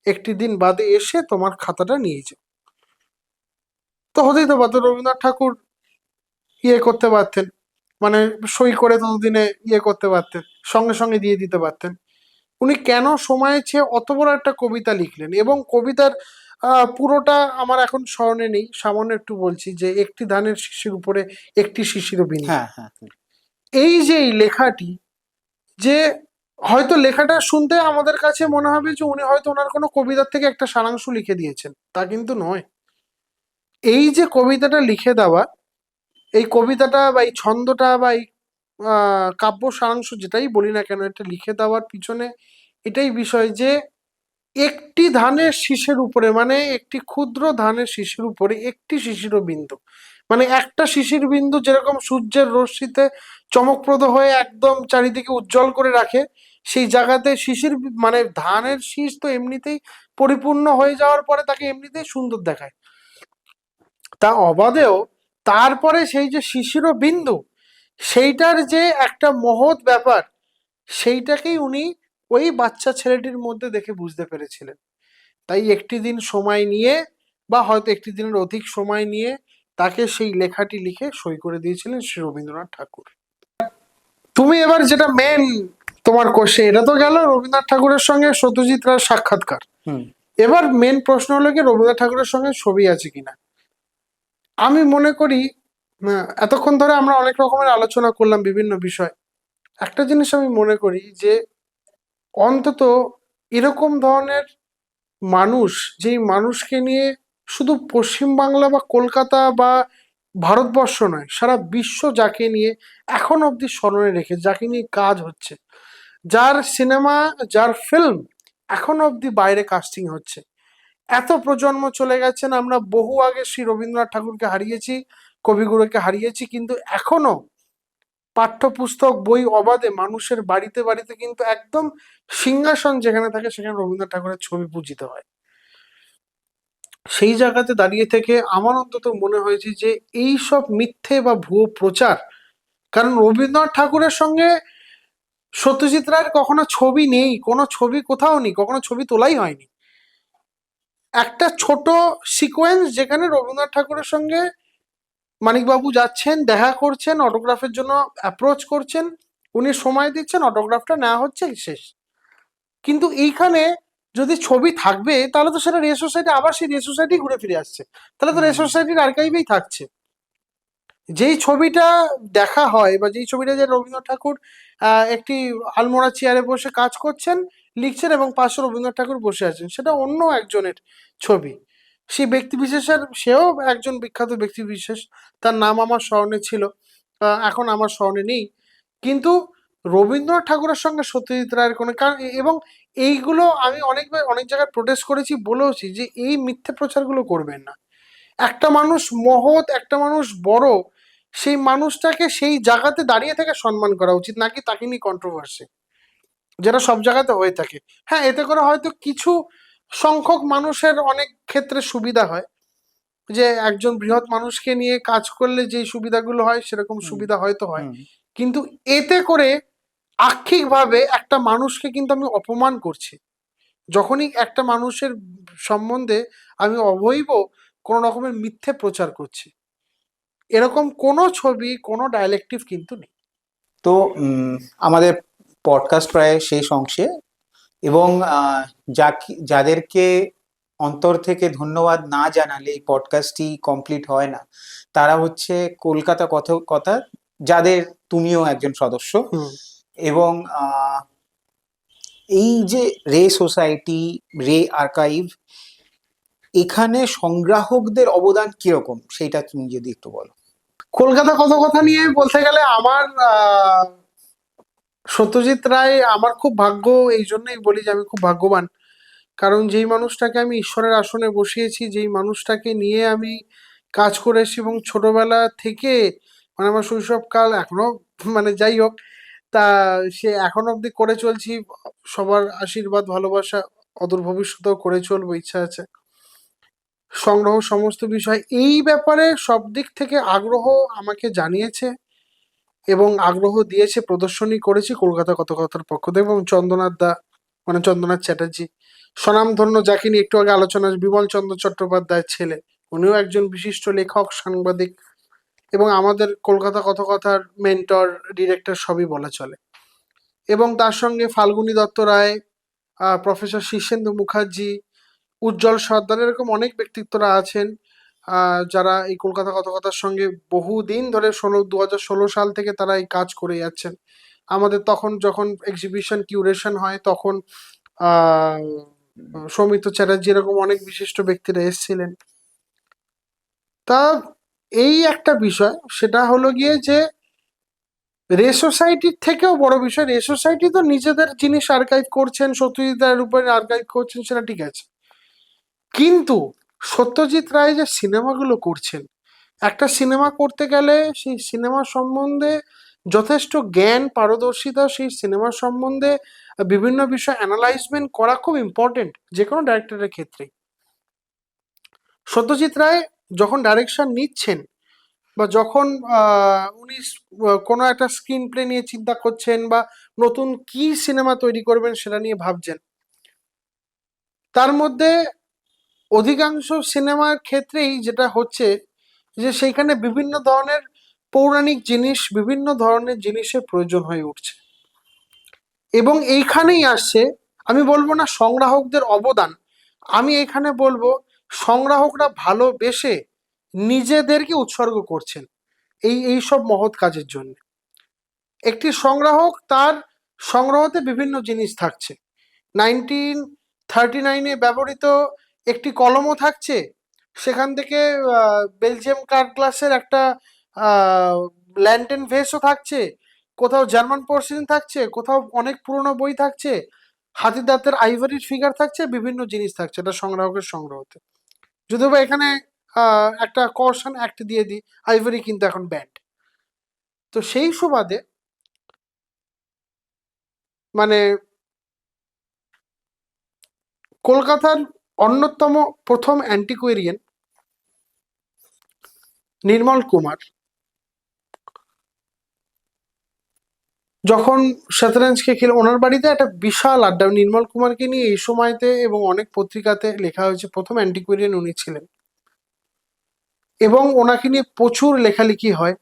একটি দিন বাদে এসে তোমার খাতাটা নিয়ে যাও। তো হতেই তো পারতো, রবীন্দ্রনাথ ঠাকুর করতে পারতেন, মানে সই করে ততদিনে করতে পারতেন, সঙ্গে সঙ্গে দিয়ে দিতে পারতেন। উনি কেন সময় চেয়ে অত বড় একটা কবিতা লিখলেন, এবং কবিতার পুরোটা আমার এখন স্মরণে নেই, সামান্য একটু বলছি যে একটি ধানের শিশির উপরে একটি শিশির বিন্দু। হ্যাঁ হ্যাঁ। এই যে এই লেখাটি, যে হয়তো লেখাটা শুনতে আমাদের কাছে মনে হবে যে উনি হয়তো ওনার কোনো কবিতার থেকে একটা সারাংশ লিখে দিয়েছেন, তা কিন্তু নয়। এই যে কবিতাটা লিখে দেওয়া, এই কবিতাটা বা এই ছন্দটা বা এই কাব্য সারাংশ যেটাই বলি না কেন, এটা লিখে দেওয়ার পিছনে এটাই বিষয় যে একটি ধানের শীষের উপরে, মানে একটি ক্ষুদ্র ধানের শীষের উপরে একটি শিশির বিন্দু, মানে একটা শিশির বিন্দু যেরকম সূর্যের রশ্মিতে চমকপ্রদ হয়ে একদম চারিদিকে উজ্জ্বল করে রাখে, সেই জায়গাতে শিশির মানে ধানের শীষ তো এমনিতেই পরিপূর্ণ হয়ে যাওয়ার পরে তাকে এমনিতেই সুন্দর দেখায়, তা অবাধেও তারপরে সেই যে শিশির বিন্দু, সেইটার যে একটা মহৎ ব্যাপার, সেইটাকেই উনি ওই বাচ্চা ছেলেটির মধ্যে দেখে বুঝতে পেরেছিলেন। তাই একটি দিন সময় নিয়ে, বা হয়তো একটি দিনের অধিক সময় নিয়ে, তাকে সেই লেখাটি লিখে সই করে দিয়েছিলেন শ্রী রবীন্দ্রনাথ ঠাকুর। তুমি এবার যেটা মেন তোমার কোশ্চেন, এটা তো গেল রবীন্দ্রনাথ ঠাকুরের সঙ্গে সত্যজিৎ রায়ের সাক্ষাৎকার। এবার মেন প্রশ্ন হলো কি, রবীন্দ্রনাথ ঠাকুরের সঙ্গে ছবি আছে কিনা। আমি মনে করি এতক্ষণ ধরে আমরা অনেক রকমের আলোচনা করলাম বিভিন্ন বিষয়, একটা জিনিস আমি মনে করি যে অন্তত এরকম ধরনের মানুষ, যেই মানুষকে নিয়ে শুধু পশ্চিমবাংলা বা কলকাতা বা ভারতবর্ষ নয়, সারা বিশ্ব যাকে নিয়ে এখন অব্দি স্মরণে রেখে, যাকে নিয়ে কাজ হচ্ছে, যার সিনেমা, যার ফিল্ম এখন অব্দি বাইরে কাস্টিং হচ্ছে, এত প্রজন্ম চলে গেছেন, আমরা বহু আগে শ্রী রবীন্দ্রনাথ ঠাকুরকে হারিয়েছি, কবিগুরুকে হারিয়েছি, কিন্তু এখনো পাঠ্যপুস্তক বই অবাধে মানুষের বাড়িতে বাড়িতে কিন্তু একদম সিংহাসন যেখানে থাকে সেখানে রবীন্দ্রনাথ ঠাকুরের ছবি পূজিত হয়। সেই জায়গাতে দাঁড়িয়ে থেকে আমার অন্তত মনে হয়েছে যে এই সব মিথ্যে বা ভুয়ো প্রচার, কারণ রবীন্দ্রনাথ ঠাকুরের সঙ্গে সত্যজিৎ রায়ের কখনো ছবি নেই, কোনো ছবি কোথাও নেই, কখনো ছবি তোলাই হয়নি। একটা ছোট সিকোয়েন্স যেখানে রবীন্দ্রনাথ ঠাকুরের সঙ্গে মানিকবাবু যাচ্ছেন, দেখা করছেন, অটোগ্রাফের জন্য অ্যাপ্রোচ করছেন, উনি সময় দিচ্ছেন, অটোগ্রাফটা নেওয়া হচ্ছে, শেষ। কিন্তু এইখানে যদি ছবি থাকবে তাহলে তো সেটা রে সোসাইটি, আবার সেই রে সোসাইটি ঘুরে ফিরে আসছে, তাহলে তো রে সোসাইটির আর্কাইভেই থাকছে। যেই ছবিটা দেখা হয় বা যেই ছবিটা, যে রবীন্দ্রনাথ ঠাকুর একটি আলমোড়া চেয়ারে বসে কাজ করছেন, লিখছেন, এবং পাশে রবীন্দ্রনাথ ঠাকুর বসে আছেন, সেটা অন্য একজনের ছবি। সেই ব্যক্তি বিশেষের, সেও একজন বিখ্যাত ব্যক্তি বিশেষ, তার নাম আমার স্মরণে ছিল, এখন আমার স্মরণে নেই, কিন্তু রবীন্দ্রনাথ ঠাকুরের সঙ্গে সত্যজিৎ রায়ের কোনো কারণ, এবং এইগুলো আমি অনেকবার অনেক জায়গায় প্রোটেস্ট করেছি, বলেওছি যে এই মিথ্যে প্রচারগুলো করবেন না। একটা মানুষ মহৎ, একটা মানুষ বড়, সেই মানুষটাকে সেই জায়গাতে দাঁড়িয়ে থেকে সম্মান করা উচিত, নাকি তাকে নিয়ে কন্ট্রোভার্সি যেটা সব জায়গাতে হয়ে থাকে। হ্যাঁ, এতে করে হয়তো কিছু সংখ্যক মানুষের অনেক ক্ষেত্রে সুবিধা হয়, যে একজন বৃহৎ মানুষকে নিয়ে কাজ করলে যে সুবিধাগুলো হয় সেরকম সুবিধা হয়তো হয়, কিন্তু এতে করে আক্ষিকভাবে একটা মানুষকে কিন্তু আমি অপমান করছি। যখনই একটা মানুষের সম্বন্ধে আমি অবৈব কোন রকমের মিথ্যে প্রচার করছি, এরকম কোনো ছবি, কোনো ডায়ালেকটিভ কিন্তু নেই। তো আমাদের পডকাস্ট প্রায় শেষ অংশে, এবং যাদেরকে অন্তর থেকে ধন্যবাদ না জানালে এই পডকাস্টটি কমপ্লিট হয় না, তারা হচ্ছে কলকাতা কথা, যাদের তুমিও একজন সদস্য। এবং এই যে রে সোসাইটি, রে আর্কাইভ, এখানে সংগ্রাহকদের অবদান কিরকম সেটা তুমি যদি একটু বলো। কলকাতা কত কথা নিয়ে বলতে গেলে আমার সত্যজিৎ রায় আমার খুব ভাগ্য, এই জন্যই বলি যে আমি খুব ভাগ্যবান। কারণ যেই মানুষটাকে আমি ঈশ্বরের আসনে বসিয়েছি, যেই মানুষটাকে নিয়ে আমি কাজ করে এসেছি, এবং ছোটবেলা থেকে মানে আমার শৈশবকাল এখনো, মানে যাই হোক, তা সে এখন অব্দি করে চলছি। সবার আশীর্বাদ ভালোবাসা অদূর ভবিষ্যতেও করে চলবো, ইচ্ছা আছে। সংগ্রহ সমস্ত বিষয় এই ব্যাপারে সব দিক থেকে আগ্রহ আমাকে জানিয়েছে এবং আগ্রহ দিয়েছে, প্রদর্শনী করেছি কলকাতা কথকতার পক্ষ থেকে। এবং চন্দ্রনাথ দা, মানে চন্দ্রনাথ চ্যাটার্জি, স্বনামধন্য, যাকে নিয়ে একটু আগে আলোচনা, বিমল চন্দ্র চট্টোপাধ্যায়ের ছেলে, উনিও একজন বিশিষ্ট লেখক, সাংবাদিক, এবং আমাদের কলকাতা কথকথার মেন্টর, ডিরেক্টর সবই বলা চলে। এবং তার সঙ্গে ফাল্গুনী দত্ত রায়, প্রফেসর শীর্ষেন্দু মুখার্জি, উজ্জ্বল সর্দার, এরকম অনেক ব্যক্তিত্বরা আছেন যারা এই কলকাতা কথকতার সঙ্গে বহুদিন ধরে 2016 সাল থেকে তারা এই কাজ করে যাচ্ছেন। আমাদের তখন যখন এক্সিবিশন কিউরেশন হয় তখন আহ সৌমিত্র চ্যাটার্জি, এরকম অনেক বিশিষ্ট ব্যক্তিরা এসেছিলেন। তা এই একটা বিষয়, সেটা হলো গিয়ে যে রে সোসাইটির থেকেও বড় বিষয়, রে সোসাইটি তো নিজেদের জিনিস আর্কাইভ করছেন, সত্যজিৎ রায়ের উপরে আর্কাইভ করছেন, সেটা ঠিক আছে, কিন্তু সত্যজিৎ রায় যে সিনেমাগুলো করছেন, একটা সিনেমা করতে গেলে সেই সিনেমা সম্বন্ধে যথেষ্ট জ্ঞান, পারদর্শিতা, সেই সিনেমা সম্বন্ধে বিভিন্ন বিষয় অ্যানালাইজমেন্ট করা খুব ইম্পর্টেন্ট যে কোনো ডাইরেক্টরের ক্ষেত্রে। সত্যজিৎ রায় যখন ডাইরেকশন নিচ্ছেন, বা যখন উনি কোনো একটা স্ক্রিন প্লে নিয়ে চিন্তা করছেন, বা নতুন কি সিনেমা তৈরি করবেন সেটা নিয়ে ভাবছেন, তার মধ্যে অধিকাংশ সিনেমার ক্ষেত্রেই যেটা হচ্ছে যে সেইখানে বিভিন্ন ধরনের পৌরাণিক জিনিস, বিভিন্ন ধরনের জিনিসের প্রয়োজন হয়ে উঠছে। এবং এইখানেই আসছে, আমি বলবো না সংগ্রাহকদের অবদান, আমি এখানে বলবো সংগ্রাহকরা ভালোবেসে নিজেদেরকে উৎসর্গ করছেন এই সব মহৎ কাজের জন্য। একটি সংগ্রাহক, তার সংগ্রহতে বিভিন্ন জিনিস থাকছে। 1939-এ ব্যবহৃত একটি কলমও থাকছে, সেখান থেকে বেলজিয়াম কার্ড গ্লাসের একটা ল্যান্টেন ভেসও থাকছে, কোথাও জার্মান পোর্সিলেন থাকছে, কোথাও অনেক পুরনো বই থাকছে, হাতির দাঁতের আইভরির ফিগার থাকছে, বিভিন্ন জিনিস থাকছে, এটা সংগ্রাহকের সংগ্রহতে। যদিও বা এখানে একটা কশন অ্যাক্ট দিয়ে দিই, আইভরি কিন্তু এখন ব্যান্ড। তো সেই সুবাদে মানে কলকাতার অন্যতম প্রথম অ্যান্টিকুয়েরিয়ান নির্মল কুমার যখন শতরঞ্জকে খেলে, ওনার বাড়িতে একটা বিশাল আড্ডা, নির্মল কুমারকে নিয়ে এই সময়তে এবং অনেক পত্রিকাতে লেখা হয়েছে, প্রথম অ্যান্টিকুয়েরিয়ান উনি ছিলেন, এবং ওনাকে নিয়ে প্রচুর লেখালেখি হয়।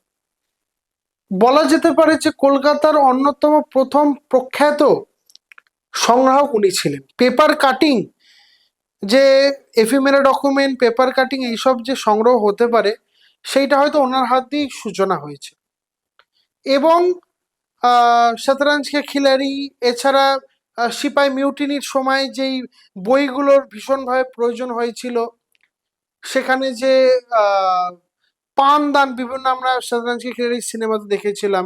বলা যেতে পারে যে কলকাতার অন্যতম প্রথম প্রখ্যাত সংগ্রাহক উনি ছিলেন। পেপার কাটিং, যে এফিমেরা ডকুমেন্ট, পেপার কাটিং, এইসব যে সংগ্রহ হতে পারে, সেইটা হয়তো ওনার হাত দিয়েই সূচনা হয়েছে। এবং শতরঞ্জকে খিলাড়ি, এছাড়া সিপাই মিউটিনির সময় যেই বইগুলোর ভীষণভাবে প্রয়োজন হয়েছিল, সেখানে যে পান দান, বিভিন্ন আমরা শতরঞ্জকে খিলাড়ির সিনেমাতে দেখেছিলাম,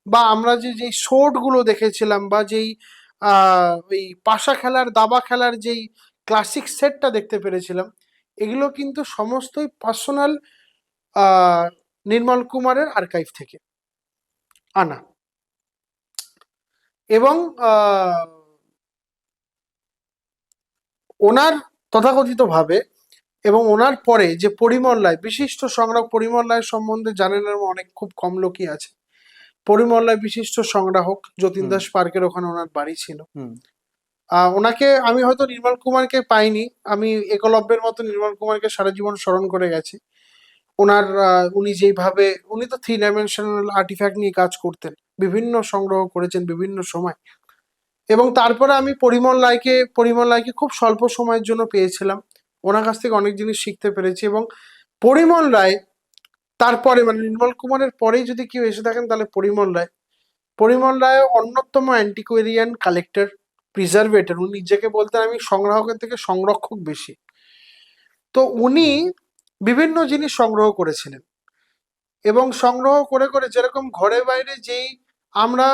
বা আমরা যে যেই শোট গুলো দেখেছিলাম, বা যেই ওই পাশা খেলার, দাবা খেলার যেই ক্লাসিক সেটটা দেখতে পেরেছিলাম, এগুলো কিন্তু সমস্তই পার্সোনাল নির্মল কুমারের আর্কাইভ থেকে আনা। এবং ওনার তথাকথিত ভাবে, এবং ওনার পরে যে পরিমল রায়, বিশিষ্ট সংগ্রাহক, পরিমল রায় সম্বন্ধে জানেন অনেক, খুব কম লোকই আছে। পরিমল রায় বিশিষ্ট সংগ্রাহক, যতীন দাস পার্কের ওখানে ওনার বাড়ি ছিল। ওনাকে আমি হয়তো নির্মল কুমারকে পাইনি, আমি একলব্যের মতো নির্মল কুমারকে সারা জীবন স্মরণ করে গেছি। ওনার উনি যেভাবে, উনি তো 3 ডাইমেনশনাল আর্টিফ্যাক্ট নিয়ে কাজ করতেন, বিভিন্ন সংগ্রহ করেছেন বিভিন্ন সময়। এবং তারপরে আমি পরিমল রায়কে খুব স্বল্প সময়ের জন্য পেয়েছিলাম, ওনার কাছ থেকে অনেক জিনিস শিখতে পেরেছি। এবং পরিমল রায় তারপরে, মানে নির্মল কুমারের পরেই যদি কেউ এসে থাকেন তাহলে পরিমল রায় অন্যতম অ্যান্টিকুয়েরিয়ান কালেক্টর, প্রিজার্ভেটর। উনি নিজেকে বলতেন আমি সংগ্রাহকের থেকে সংরক্ষক বেশি। তো উনি বিভিন্ন জিনিস সংগ্রহ করেছিলেন, এবং সংগ্রহ করে করে যেরকম ঘরে বাইরে যেই আমরা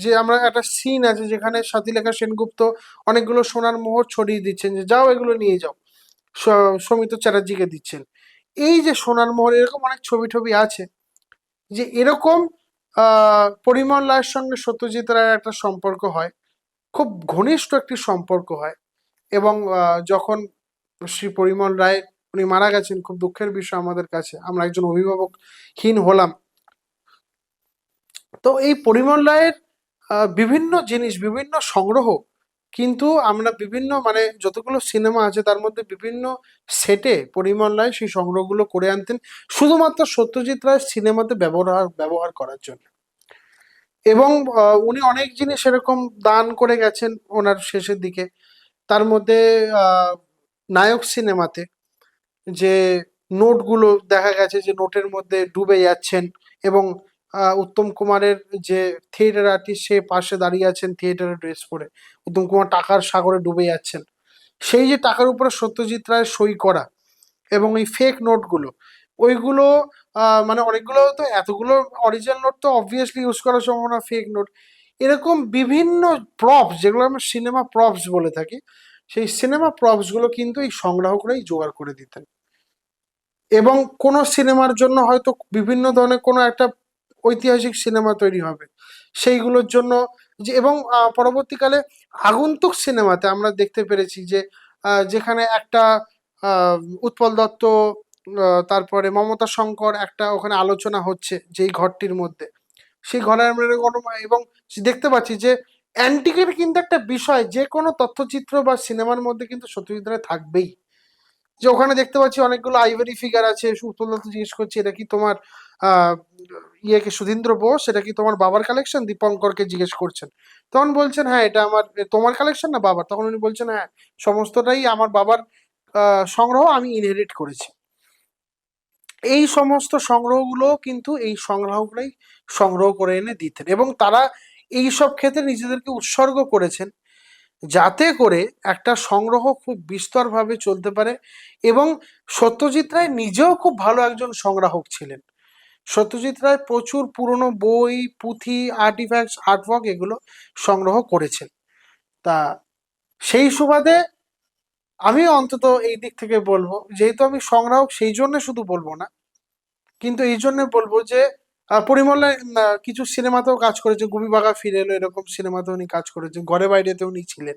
যে আমরা একটা সিন আছে যেখানে সাথীলেখা সেনগুপ্ত অনেকগুলো সোনার মোহর ছড়িয়ে দিচ্ছেন যে যাও এগুলো নিয়ে যাও, সৌমিত্র চ্যাটার্জিকে দিচ্ছেন। এই যে সোনার মোহর, এরকম অনেক ছবি টবি আছে যে এরকম পরিমল রায়ের সঙ্গে সত্যজিৎ রায়ের একটা সম্পর্ক হয়, খুব ঘনিষ্ঠ একটি সম্পর্ক হয়। এবং যখন শ্রী পরিমল রায় উনি মারা গেছেন, খুব দুঃখের বিষয় আমাদের কাছে, আমরা একজন অভিভাবকহীন হলাম। তো এই পরিমল রায়ের বিভিন্ন জিনিস, বিভিন্ন সংগ্রহ কিন্তু আমরা বিভিন্ন মানে যতগুলো সিনেমা আছে তার মধ্যে বিভিন্ন সেটে পরিমল রায় সেই সংগ্রহগুলো করে আনতেন শুধুমাত্র সত্যজিৎ রায়ের সিনেমাতে ব্যবহার করার জন্য। এবং উনি অনেক জিনিস এরকম দান করে গেছেন ওনার শেষের দিকে। তার মধ্যে নায়ক সিনেমাতে যে নোটগুলো দেখা গেছে যে নোটের মধ্যে ডুবে যাচ্ছেন, এবং উত্তম কুমারের যে থিয়েটার আর্টিস্ট সে পাশে দাঁড়িয়ে আছেন থিয়েটারের ড্রেস পরে, উত্তম কুমার টাকার সাগরে ডুবে যাচ্ছেন, সেই যে টাকার উপরে সত্যজিৎ রায়ের সই করা এবং এই ফেক নোটগুলো, ওইগুলো মানে অনেকগুলো, তো এতগুলো অরিজিনাল নোট তো অবভিয়াসলি ইউজ করার সম্ভাবনা, ফেক নোট, এরকম বিভিন্ন প্রপস যেগুলো আমরা সিনেমা প্রপস বলে থাকি, সেই সিনেমা প্রপস গুলো কিন্তু এই সংগ্রাহকরাই জোগাড় করে দিতেন। এবং কোনো সিনেমার জন্য হয়তো বিভিন্ন ধরনের কোনো একটা ঐতিহাসিক সিনেমা তৈরি হবে, সেইগুলোর জন্য যে, এবং পরবর্তীকালে আগন্তুক সিনেমাতে আমরা দেখতে পেরেছি যে যেখানে একটা উৎপল দত্ত, তারপরে মমতা শঙ্কর একটা ওখানে আলোচনা হচ্ছে যেই ঘরটির মধ্যে, সেই ঘরে আমরা এবং দেখতে পাচ্ছি যে অ্যান্টিকের কিন্তু একটা বিষয় যে কোনো তথ্যচিত্র বা সিনেমার মধ্যে কিন্তু সত্যজিৎ রায় থাকবেই। যে ওখানে দেখতে পাচ্ছি অনেকগুলো আইভরি ফিগার আছে, উৎপল দত্ত জিজ্ঞেস করছে এটা কি তোমার আহ ইয়েকে সুধীন্দ্র বোস, এটা কি তোমার বাবার কালেকশন, দীপঙ্করকে জিজ্ঞেস করছেন, তখন বলছেন হ্যাঁ এটা আমার, তোমার কালেকশন না বাবার, তখন উনি বলছেন হ্যাঁ সমস্তটাই আমার বাবার সংগ্রহ, আমি ইনহেরিট করেছি। এই সমস্ত সংগ্রহগুলো কিন্তু এই সংগ্রাহকরাই সংগ্রহ করে এনে দিতেন, এবং তারা এই সব ক্ষেত্রে নিজেদেরকে উৎসর্গ করেছেন যাতে করে একটা সংগ্রহ খুব বিস্তরভাবে চলতে পারে। এবং সত্যজিৎ রায় নিজেও খুব ভালো একজন সংগ্রাহক ছিলেন। সত্যজিৎ রায় প্রচুর পুরনো বই, পুঁথি, আর্টিফ্যাক্টস, আর্টওয়ার্ক এগুলো সংগ্রহ করেছেন। তা সেই সুবাদে আমি অন্তত এই দিক থেকে বলবো, যেহেতু আমি সংগ্রাহক সেই জন্য শুধু বলবো না, কিন্তু এই জন্য বলবো যে পরিমলে কিছু সিনেমাতেও কাজ করেছে, গুবি বাঘা ফিরে এলো এরকম সিনেমাতে উনি কাজ করেছেন, ঘরে বাইরেতে উনি ছিলেন।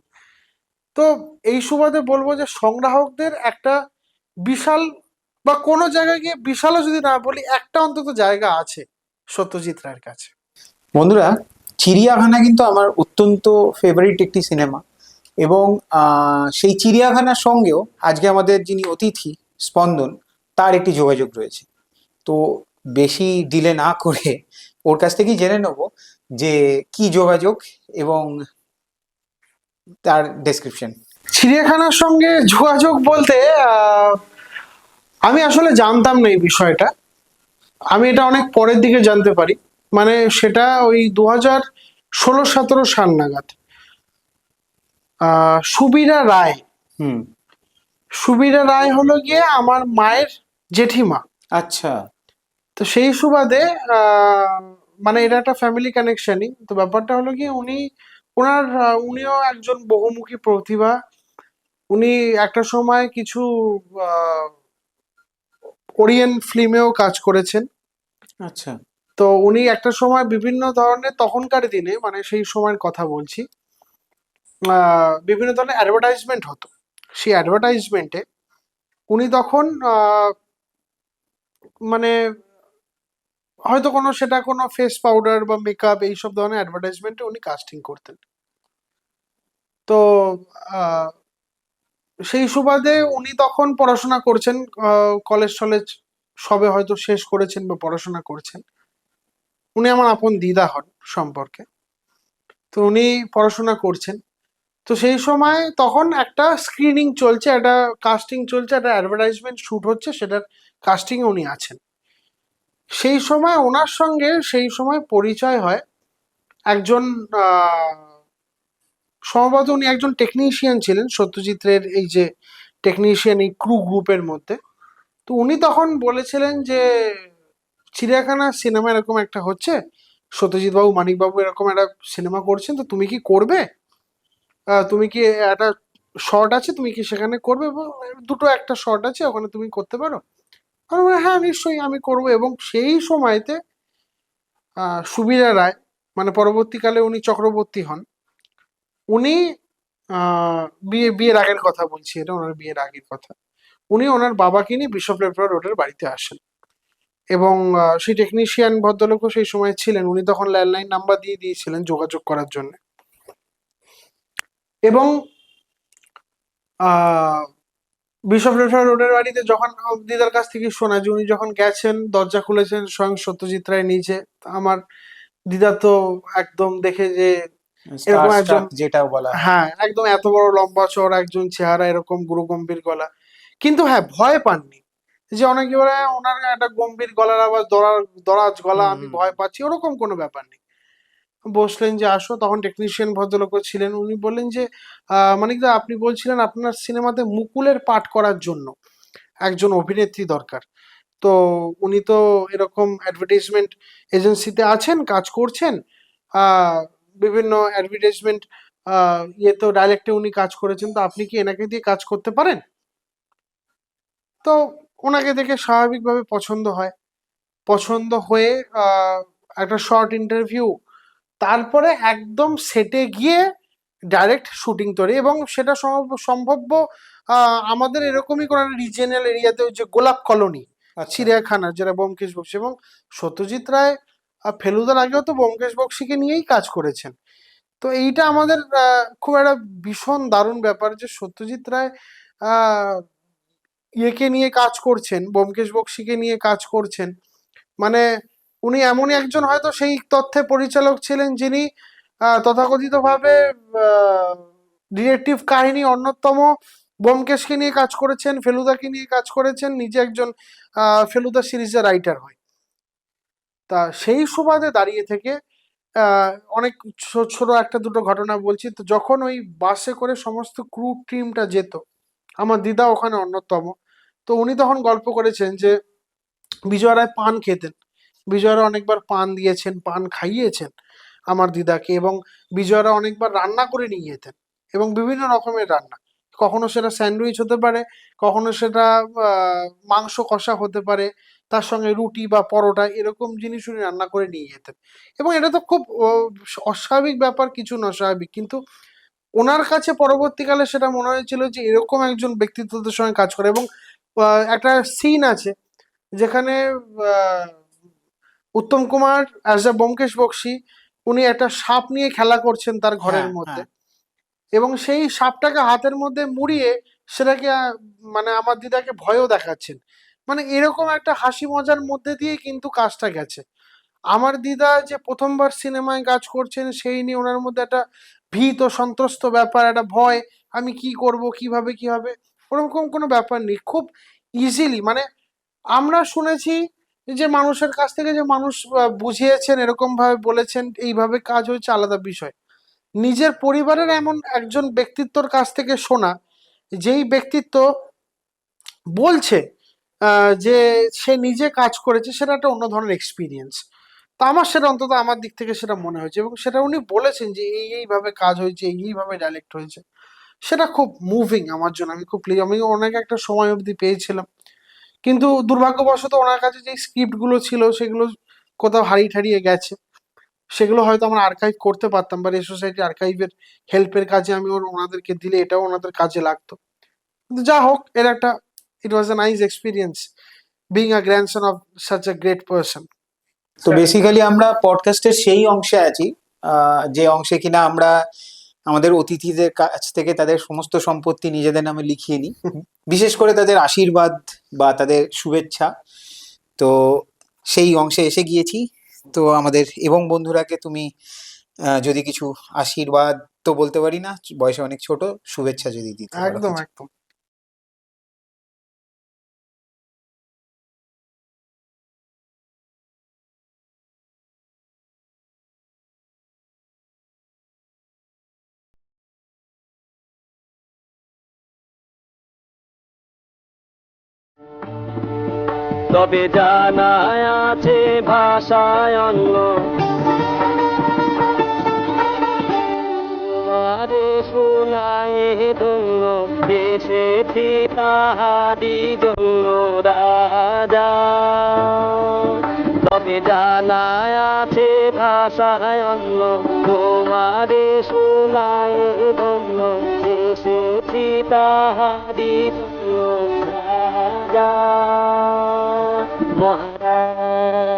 তো এই সুবাদে বলবো যে সংগ্রাহকদের একটা বিশাল, বা কোনো জায়গায় গিয়ে বিশালও যদি না বলি, একটা অন্তত জায়গা আছে সত্যজিৎ রায়ের কাছে। বন্ধুরা, চিড়িয়াখানা কিন্তু আমার অত্যন্ত ফেভারিট একটি সিনেমা, এবং সেই চিড়িয়াখানার সঙ্গেও আজকে আমাদের যিনি অতিথি স্পন্দন, তার একটি যোগাযোগ রয়েছে। তো বেশি ডিলে না করে ওর কাছ থেকেই জেনে নেব যে কি যোগাযোগ এবং তার ডেসক্রিপশন। চিড়িয়াখানার সঙ্গে যোগাযোগ বলতে আমি আসলে জানতাম না এই বিষয়টা, আমি এটা অনেক পরের দিকে জানতে পারি। মানে সেটা ওই 2016-17 সাল নাগাদ সুবীরা রায়, হুম। সুবীরা রায় হলো গিয়ে আমার মায়ের জেঠিমা। আচ্ছা। তো সেই সুবাদে মানে এটা একটা ফ্যামিলি কানেকশনই। তো ব্যাপারটা হলো গিয়ে উনিও একজন বহুমুখী প্রতিভা। উনি একটা সময় কিছু কোরিয়ান ফিল্মেও কাজ করেছেন। আচ্ছা। তো উনি একটা সময় বিভিন্ন ধরনের, তখনকার দিনে মানে সেই সময়ের কথা বলছি, বিভিন্ন ধরনের অ্যাডভার্টাইজমেন্ট হতো। সেই অ্যাডভার্টাইজমেন্টে উনি তখন মানে হয়তো কোনো ফেস পাউডার বা মেকআপ এইসব ধরনের অ্যাডভার্টাইজমেন্টে উনি কাস্টিং করতেন। তো সেই সুবাদে উনি তখন পড়াশোনা করছেন, কলেজ টলেজ সবে হয়তো শেষ করেছেন বা পড়াশোনা করছেন। উনি আমার আপন দিদা হন সম্পর্কে। তো উনি পড়াশোনা করছেন। তো সেই সময় তখন একটা স্ক্রিনিং চলছে, একটা কাস্টিং চলছে, একটা অ্যাডভার্টাইজমেন্ট শুট হচ্ছে, সেটার কাস্টিং এ উনি আছেন। সেই সময় ওনার সঙ্গে সেই সময় পরিচয় হয় একজন, সম্ভবত উনি একজন টেকনিশিয়ান ছিলেন সত্যজিৎ রায়ের এই যে টেকনিশিয়ান এই ক্রু গ্রুপের মধ্যে। তো উনি তখন বলেছিলেন যে চিড়িয়াখানা সিনেমা এরকম একটা হচ্ছে, সত্যজিৎ বাবু মানিক বাবু এরকম একটা সিনেমা করছেন, তো তুমি কি করবে? তুমি কি একটা শর্ট আছে, তুমি কি সেখানে করবে? দুটো একটা শর্ট আছে, ওখানে তুমি করতে পারো। আমি বললাম, হ্যাঁ নিশ্চয়ই আমি করবো। এবং সেই সময়তে সুবীরা রায়, মানে পরবর্তীকালে উনি চক্রবর্তী হন, উনি বিয়ের আগের কথা বলছি, এটা ওনার বিয়ের আগের কথা, উনি ওনার বাবাকে নিয়ে বিশপ লেপ্রা রোডের বাড়িতে আসেন। এবং সেই টেকনিশিয়ান ভদ্রলোকও সেই সময় ছিলেন, উনি তখন ল্যান্ডলাইন নাম্বার দিয়ে দিয়েছিলেন যোগাযোগ করার জন্য। এবং বিশপ লেপ্রা রোডের বাড়িতে যখন দিদার কাছ থেকে শোনা যে উনি যখন গেছেন, দরজা খুলেছেন স্বয়ং সত্যজিৎ রায় নিজে, আমার দিদা তো একদম দেখে যে এরকম একজন, স্টারস্ট্রাক যেটা বলা হয়। হ্যাঁ একদম এত বড় লম্বা চওড়া একজন চেহারা, এরকম গুরুগম্ভীর গলা, কিন্তু হ্যাঁ ভয় পাননি। যে অনেকে বলে ওনার একটা গম্ভীর গলার আওয়াজ, দরাজ গলা, হুম আমি হুম। ভয় পাচ্ছি, ওরকম কোনো ব্যাপার নেই। বসলেন যে আসো, তখন টেকনিশিয়ান ভদ্রলোকও ছিলেন। উনি বললেন যে মানিকদা, আপনি বলছিলেন আপনার সিনেমাতে মুকুলের পাঠ করার জন্য একজন অভিনেত্রী দরকার, তো উনি তো এরকম অ্যাডভার্টাইজমেন্ট এজেন্সিতে আছেন, কাজ করছেন, আহ বিভিন্ন অ্যাডভার্টাইজমেন্ট তো ডাইরেক্টে উনি কাজ করেছেন, তো আপনি কি এনাকে দিয়ে কাজ করতে পারেন? তো ওনাকে দেখে স্বাভাবিকভাবে পছন্দ হয়, পছন্দ হয়ে আহ একটা শর্ট ইন্টারভিউ, তারপরে একদম সেটে গিয়ে ডাইরেক্ট শুটিং তৈরি। এবং সেটা সম্ভব্য আমাদের এরকমই কোনো রিজিয়নাল এরিয়াতে, ওই যে গোলাপ কলোনি আচ্ছা। চিড়িয়াখানা, যেটা ব্যোমকেশ বক্সী, এবং সত্যজিৎ রায় ফেলুদার আগেও তো ব্যোমকেশ বক্সীকে নিয়েই কাজ করেছেন। তো এইটা আমাদের খুব একটা ভীষণ দারুণ ব্যাপার যে সত্যজিৎ রায় আহ ইয়েকে নিয়ে কাজ করছেন, ব্যোমকেশ বক্সীকে নিয়ে কাজ করছেন। মানে উনি এমনই একজন, হয়তো সেই তথ্যে পরিচালক ছিলেন যিনি তথাকথিতভাবে ডিটেকটিভ কাহিনী অন্যতম ব্যোমকেশকে নিয়ে কাজ করেছেন, ফেলুদাকে নিয়ে কাজ করেছেন, নিজে একজন ফেলুদা সিরিজের রাইটার হয়। তা সেই সুবাদে দাঁড়িয়ে থেকে অনেক ছোট একটা দুটো ঘটনা বলছি। তো যখন ওই বাসে করে সমস্ত ক্রু টিমটা যেত, আমার দিদা ওখানে অন্যতম, তো উনি তখন গল্প করেছেন যে বিজয় রায় পান খেতেন, বিজয়রা অনেকবার পান দিয়েছেন, পান খাইয়েছেন আমার দিদাকে, এবং বিজয়রা অনেকবার রান্না করে নিয়ে যেতেন, এবং বিভিন্ন রকমের রান্না, কখনো সেটা স্যান্ডউইচ হতে পারে, কখনো সেটা মাংস কষা হতে পারে, তার সঙ্গে রুটি বা পরোটা, এরকম জিনিস উনি রান্না করে নিয়ে যেতেন। এবং এটা তো খুব অস্বাভাবিক ব্যাপার, কিছু না স্বাভাবিক, কিন্তু ওনার কাছে পরবর্তীকালে সেটা মনে হয়েছিল যে এরকম একজন ব্যক্তিত্বের সঙ্গে কাজ করে। এবং একটা সিন আছে যেখানে আহ, উত্তম কুমার অ্যাজ এ ব্যোমকেশ বক্সী, উনি একটা সাপ নিয়ে খেলা করছেন তার ঘরের হ্যাঁ মধ্যে, হ্যাঁ। এবং সেই সাপটাকে হাতের মধ্যে মুড়িয়ে সেটাকে মানে আমার দিদাকে ভয়ও দেখাচ্ছেন। মানে এরকম একটা হাসি মজার মধ্যে দিয়ে কিন্তু কাজটা গেছে। আমার দিদা যে প্রথমবার সিনেমায় কাজ করছেন সেই নিয়ে ওনার মধ্যে একটা ভীত ও সন্ত্রস্ত ব্যাপার, একটা ভয়, আমি কি করব, কিভাবে কি হবে, ওরকম কোনো ব্যাপার নেই, খুব ইজিলি। মানে আমরা শুনেছি যে মানুষের কাছ থেকে যে মানুষ বুঝিয়েছেন, এরকম ভাবে বলেছেন, এইভাবে কাজ হয়েছে, আলাদা বিষয়। নিজের পরিবারের এমন একজন ব্যক্তিত্বর কাছ থেকে শোনা, যেই ব্যক্তিত্ব বলছে যে সে নিজে কাজ করেছে, সেটা একটা অন্য ধরনের এক্সপিরিয়েন্স। তো আমার সেটা অন্তত আমার দিক থেকে সেটা মনে হয়েছে, এবং সেটা উনি বলেছেন যে এইভাবে কাজ হয়েছে, এইভাবে ডাইরেক্ট হয়েছে, সেটা খুব মুভিং আমার জন্য। আমি খুব আমি অনেক একটা সময় অবধি পেয়েছিলাম, কিন্তু দুর্ভাগ্যবশত ওনার কাছে যে স্ক্রিপ্ট গুলো ছিল সেগুলো কোথাও হারিয়ে ঠারিয়ে গেছে। সেগুলো হয়তো আমরা আর্কাইভ করতে পারতাম, বা রেড সোসাইটি আর্কাইভের হেল্পের কাজে আমি ওনাদেরকে দিলে এটাও ওনাদের কাজে লাগতো। কিন্তু যা হোক, এর একটা, it was a nice experience being a grandson of such a great person. তো বেসিক্যালি আমরা পডকাস্টের সেই অংশে আছি, যে অংশে কিনা আমরা আমাদের অতিথিদের কাছ থেকে তাদের সমস্ত সম্পত্তি নিজেদের নামে লিখিয়ে নিই, বিশেষ করে তাদের আশীর্বাদ বা তাদের শুভেচ্ছা। তো সেই অংশে এসে গিয়েছি। তো আমাদের এবং বন্ধুরাকে তুমি যদি কিছু আশীর্বাদ তো বলতে পারি না, বয়সে অনেক ছোট, শুভেচ্ছা যদি দিতে পারো একদম কিছু। একদম। তবে জানা আছে ভাষায় অন্য তোমারে শোনায় ধন্য এসেছি তাহারি জন্য রাজা তবে জানা আছে ভাষায় অন্য তোমারে শোনায় ধন্য এসেছি তাহারি জন্য রাজা মহারাজ